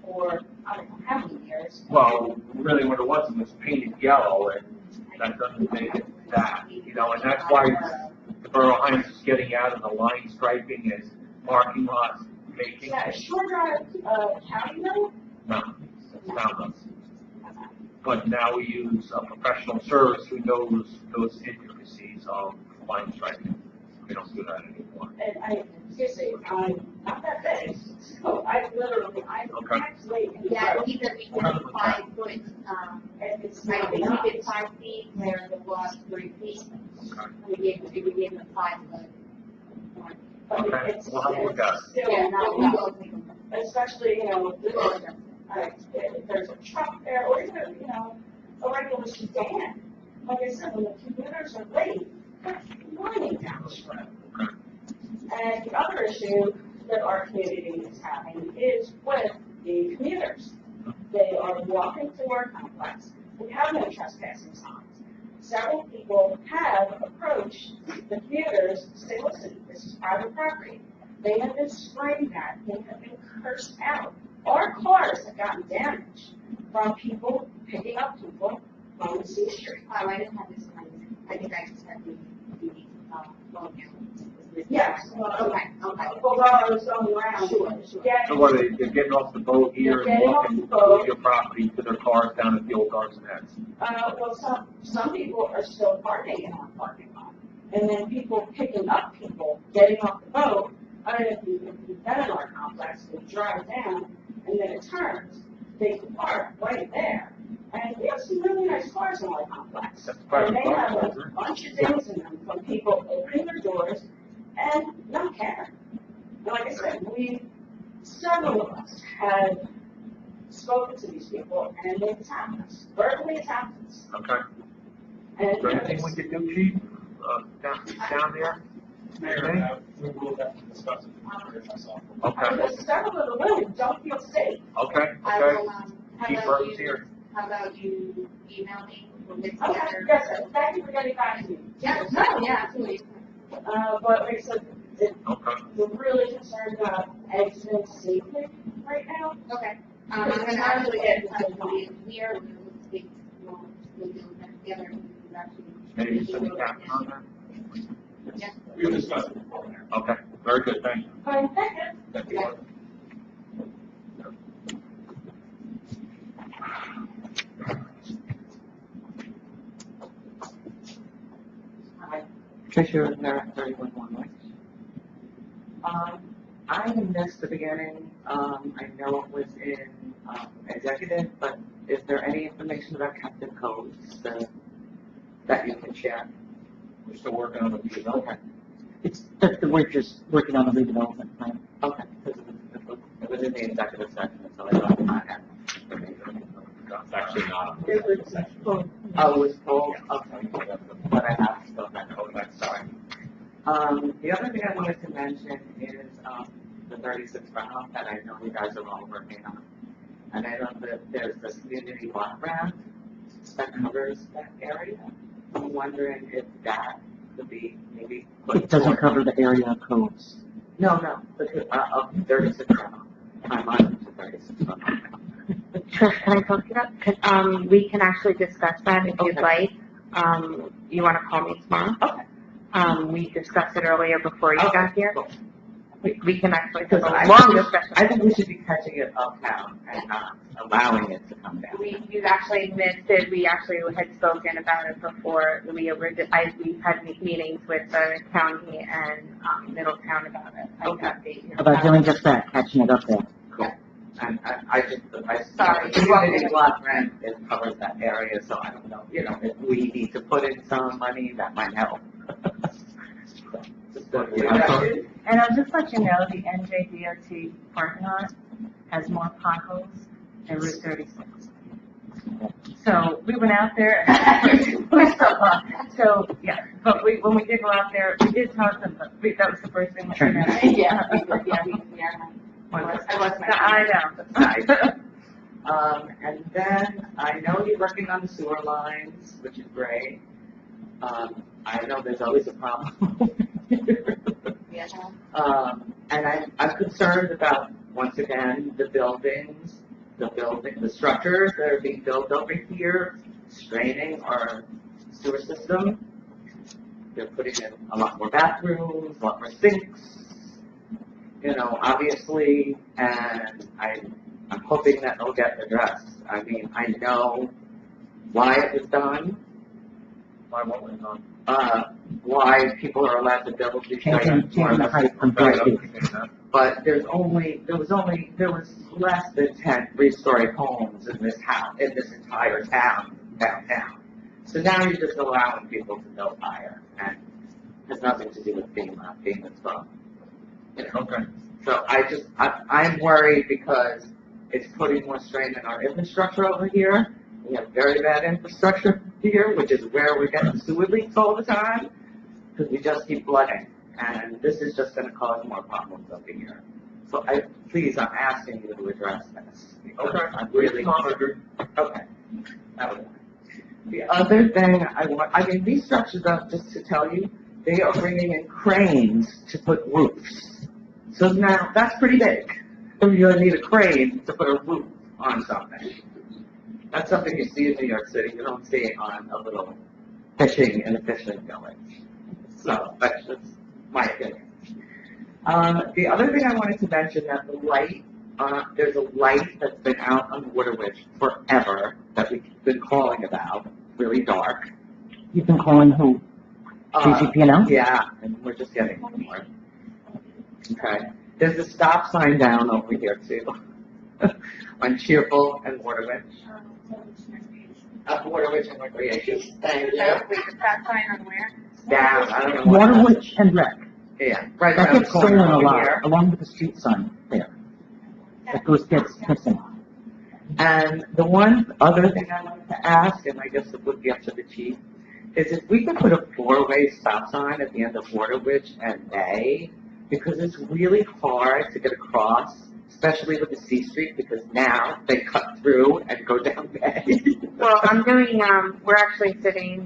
for, I don't know how many years. Well, really what it was painted yellow, and that doesn't make it that, you know, and that's why the Borough Highlands is getting out of the line striping as parking lots making. Yeah, Shore Drive, County Road, No, it's not us. But now we use a professional service who knows those intricacies of line striping. We don't do that anymore. and seriously, I'm not that big, so I'm Okay. actually. Yeah, either we can 5 foot, And it's I not think enough. we did 5 feet, where the law is 3 feet. We gave them 5 foot. But Okay, it's, we'll have a look at it. it's still Yeah, not we enough, will take them. especially, if there's a truck there, or even, a regular sedan. Like I said, when the commuters are late, they're running down the street. And the other issue that our community is having is with the commuters. They are walking through our complex. We have no trespassing signs. Several people have approached the commuters to say, listen, this is private property. They have been screamed at. They have been cursed out. Our cars have gotten damaged from people picking up people on C Street. Oh, I didn't have this kind of, I think I just had the phone count. Yes. Okay, okay. Well, while I was going around. Sure. Yeah. So what, they're getting off the boat here They're and getting walking off the boat. to your property to their cars down at the old Guards and Heads? Well, some people are still parking in our parking lot. And then people picking up people, getting off the boat. I don't know if you've been in our complex, they drive down and then it turns. They park right there. And we have some really nice cars in our complex. That's private And they have property, a isn't it? bunch of things in them from people opening their doors and not caring. And like I said, several of us have spoken to these people and they've attacked us, verbally attacked us. Okay. And Is there anything we could do, chief, down there? Mayor, we will have to discuss it with myself. Okay, because several of the women don't feel safe. okay, I okay. will, how Chief about Burton's you, here. how about you email me, we'll get Okay, together. yes, sir. Thank you for getting back to me. Yeah, no, yeah, absolutely. But like I said, Okay. we're really concerned about exiting safely right now. Okay. I'm gonna actually get in touch with the engineer, we'll speak, we'll do that together, we'll actually. Maybe send a captain on there? Yeah. We will discuss it before, Mayor. Okay, very good, thank you. Fine, thank you. Thank you. Treasurer, there, 31 right? I missed the beginning. I know it was in, executive, but is there any information about Captain Codes that you can share? We're still working on the redevelopment. Okay. It's, we're just working on the redevelopment plan. Okay. It was in the executive session, so I thought I had. It's actually not. Oh, it was full? Okay. But I have still that code, I'm sorry. The other thing I wanted to mention is, the 36 runoff that I know you guys are all working on. And I know that there's this community walk grant that covers that area. I'm wondering if that could be maybe. It doesn't cover the area of codes. No, of 36 runoff. I'm on to 36 runoff. Trish, can I talk to you about? We can actually discuss that if you'd like. You want to call me tomorrow? Okay. We discussed it earlier before you got here. We can actually have Because a long discussion. I think we should be catching it uptown and not allowing it to come down. You actually missed it. We actually had spoken about it before. We've had meetings with the county and Middletown about it. About doing just that, catching it up there. Cool. And I Sorry. community block rent, it covers that area, so I don't know, if we need to put in some money, that might help. And I'll just let you know, the NJDOT parking lot has more potholes than Route 36. So we went out there, so, yeah, but when we did go out there, we did talk to them, but that was the first thing we said. Yeah. I know. Nice. And then I know you're working on the sewer lines, which is great. I know there's always a problem. And I'm concerned about, once again, the structures that are being built over here, straining our sewer system. They're putting in a lot more bathrooms, a lot more sinks, obviously, and I'm hoping that it'll get addressed. I mean, I know why it was done. Why what went on? Why people are allowed to build these Changing the height from 3 feet. But there was less than 10 three-story homes in this entire town, downtown. So now you're just allowing people to build higher, and it has nothing to do with FEMA's from. Okay. So I'm worried because it's putting more strain on our infrastructure over here. We have very bad infrastructure here, which is where we're getting sewer leaks all the time, because we just keep flooding. And this is just gonna cause more problems over here. So I'm asking you to address this. Okay. I'm really concerned. Okay. That was it. The other thing these structures, just to tell you, they are bringing in cranes to put roofs. So now, that's pretty big. You're gonna need a crane to put a roof on something. That's something you see in New York City. You don't see it on a little fishing in a fishing village. So that's just my opinion. The other thing I wanted to mention that the light, there's a light that's been out on Waterwitch forever that we've been calling about, really dark. You've been calling who? GCP&L? Yeah, and we're just getting more. Okay. There's a stop sign down over here too, on Cheerful and Waterwitch. Waterwitch and Recreation. Thank you. Stop sign on where? Down, I don't know. what Waterwitch and Rec. Yeah, right That around the gets stolen corner a over lot, here. along with the street sign there. That gets missing. And the one other thing I wanted to ask, and I guess it would be up to the chief, is if we could put a four-way stop sign at the end of Waterwitch and Bay, because it's really hard to get across, especially with the C Street, because now they cut through and go down Bay. Well,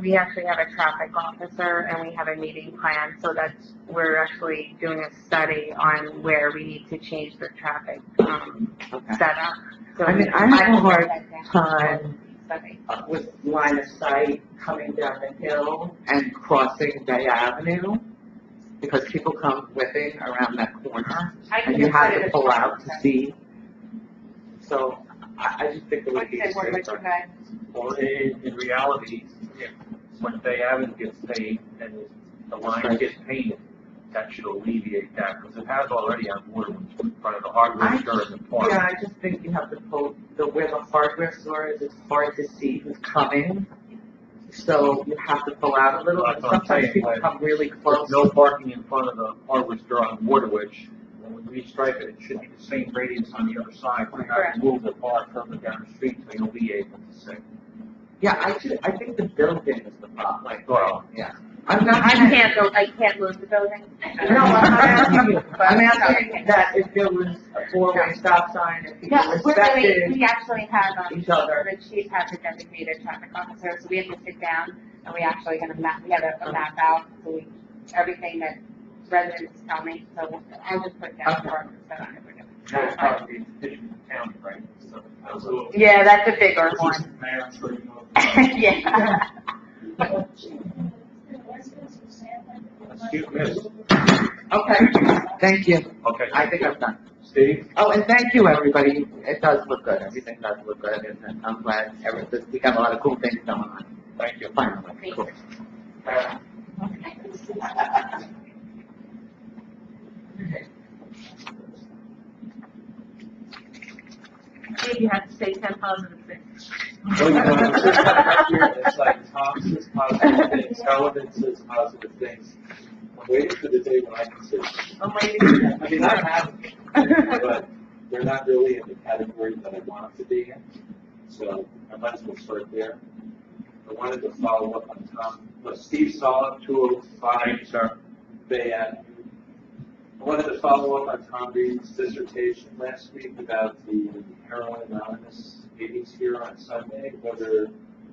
we actually have a traffic officer and we have a meeting plan, so we're actually doing a study on where we need to change the traffic, setup. So I have a hard time with line of sight coming down the hill and crossing Bay Avenue, because people come whipping around that corner, and you have to pull out to see. So, I just think it would be safer. Well, in reality, when Bay Avenue gets paved and the lines get painted, that should alleviate that, because it has already on Waterwitch in front of the hardware store in the park. Yeah, I just think you have to pull, where the hardware store is, it's hard to see who's coming. So you have to pull out a little, and sometimes people come really close. There's no parking in front of the hardware store on Waterwitch. When we restripe it, it should be the same radius on the other side. We have to move the car further down the street so you'll be able to see. Yeah, I think the building is the problem, yeah. I can't move the building. No, I'm not asking you, I'm asking that if there was a four-way stop sign, if people respected We actually have, each other. the chief has a designated traffic officer, so we have to sit down and we actually we have a map out, everything that residents tell me, so I'll just put down for them, so I know what we're doing. That's probably the petition to the county, right? So, Absolutely. Yeah, that's a bigger one. Mayor, I'm sure you know. Yeah. Excuse me. Okay, thank you. Okay. I think I'm done. Steve? Oh, and thank you, everybody. It does look good. Everything does look good, and I'm glad we got a lot of cool things going on. Thank you. Finally, cool. Maybe you have to say 10 positive things. Well, you know, it's just like right here, it's like Tom says positive things, Helen says positive things. I'm waiting for the day when I can say something. I'm waiting. I mean, I have, but they're not really in the category that I want them to be in. So I might as well start there. I wanted to follow up on Tom, Steve Solid, 205. Thank you, sir. Bay Avenue. I wanted to follow up on Tom Reed's dissertation last week about the Heroin Anonymous meetings here on Sunday, whether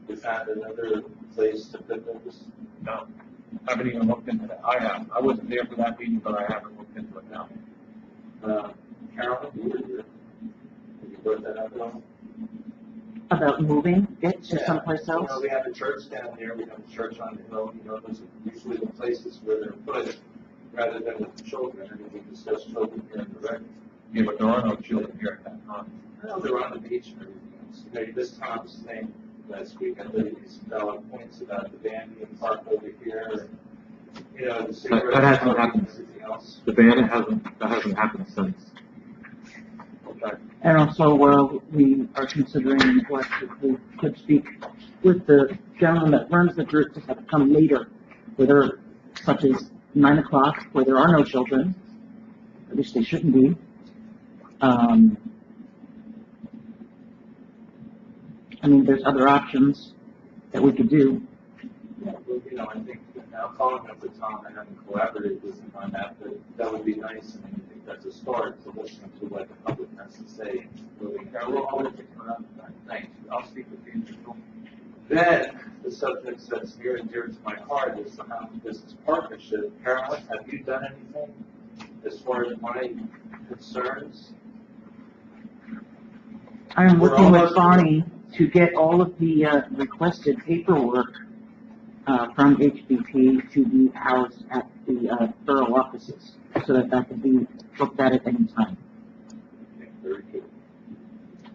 we found another place to put those. No, haven't even looked into that. I have. I wasn't there for that meeting, but I haven't looked into it now. Carolyn, you were here. Have you brought that up at all? About moving it to someplace You else? know, we have a church down there, we have a church on the hill, you know, those are usually the places where they're put, rather than with the children. I mean, we discussed children here in the rec. Yeah, but there are no children here at that time. I know they're on the beach and everything else. You know, this Tom's thing last week, I believe these valid points about the band being parked over here, and, you know, the cigarette. That hasn't smoking and happened. everything else. The ban that hasn't happened since. Okay. And also, we are considering what if we could speak with the gentleman that runs the group to have it come later, whether such as 9 o'clock, where there are no children, at least they shouldn't be. I mean, there's other options that we could do. Yeah, well, you know, I think now following up with Tom, I haven't collaborated with him on that, but that would be nice, and I think that's a start to listen to what the public has to say. Yeah, we'll always take one up. Thanks. I'll speak with the individual. Then, the subject that's near and dear to my heart is the Highlands Business Partnership. Carolyn, have you done anything as far as my concerns? I am We're working with almost- Bonnie to get all of the requested paperwork from HBP to be housed at the borough offices, so that that can be looked at any time. Okay, very good.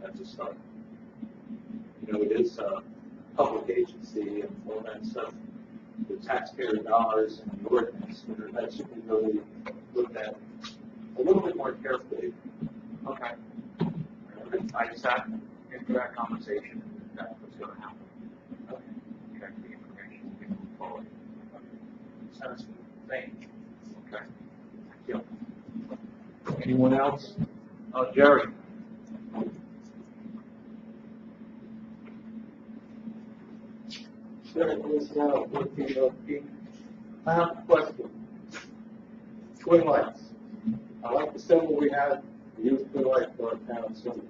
That's a start. You know, it is a public agency and all that stuff, the taxpayer dollars and the ordinance, you know, that should be really looked at a little bit more carefully. Okay. I sat into that conversation, and that's what's going to happen. Okay. Check the information, we can move forward. Sounds good. Thank you. Okay. Thank you. Anyone else? Jerry? I have a question. Twin lights. I like the symbol we have, we use twin lights for our town symbol.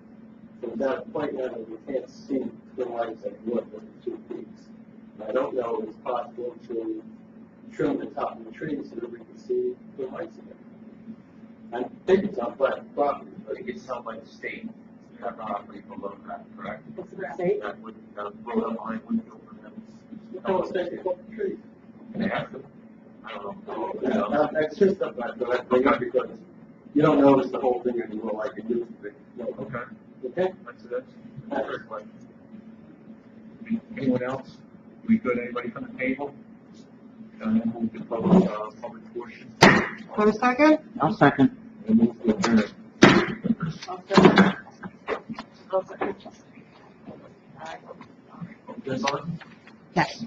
But at that point now, we can't see twin lights that would with the 2 feet. I don't know if it's possible to trim the top of the trees so that we can see twin lights again. I think it's on private property, I but think it's held by the state. You have property below that, correct? What's the state? That would, road line would go for them. no mistake, it's on the trees. They have to. I don't know. Now, that's just something I thought I'd bring up because you don't notice the whole thing anymore like you do. Okay. Okay? That's a great question. Anyone else? We good? Anybody from the table? And then move to public portion. For a second? I'll second. And move to adjourn. Yes.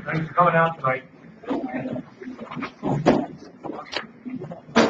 Thanks for coming out tonight.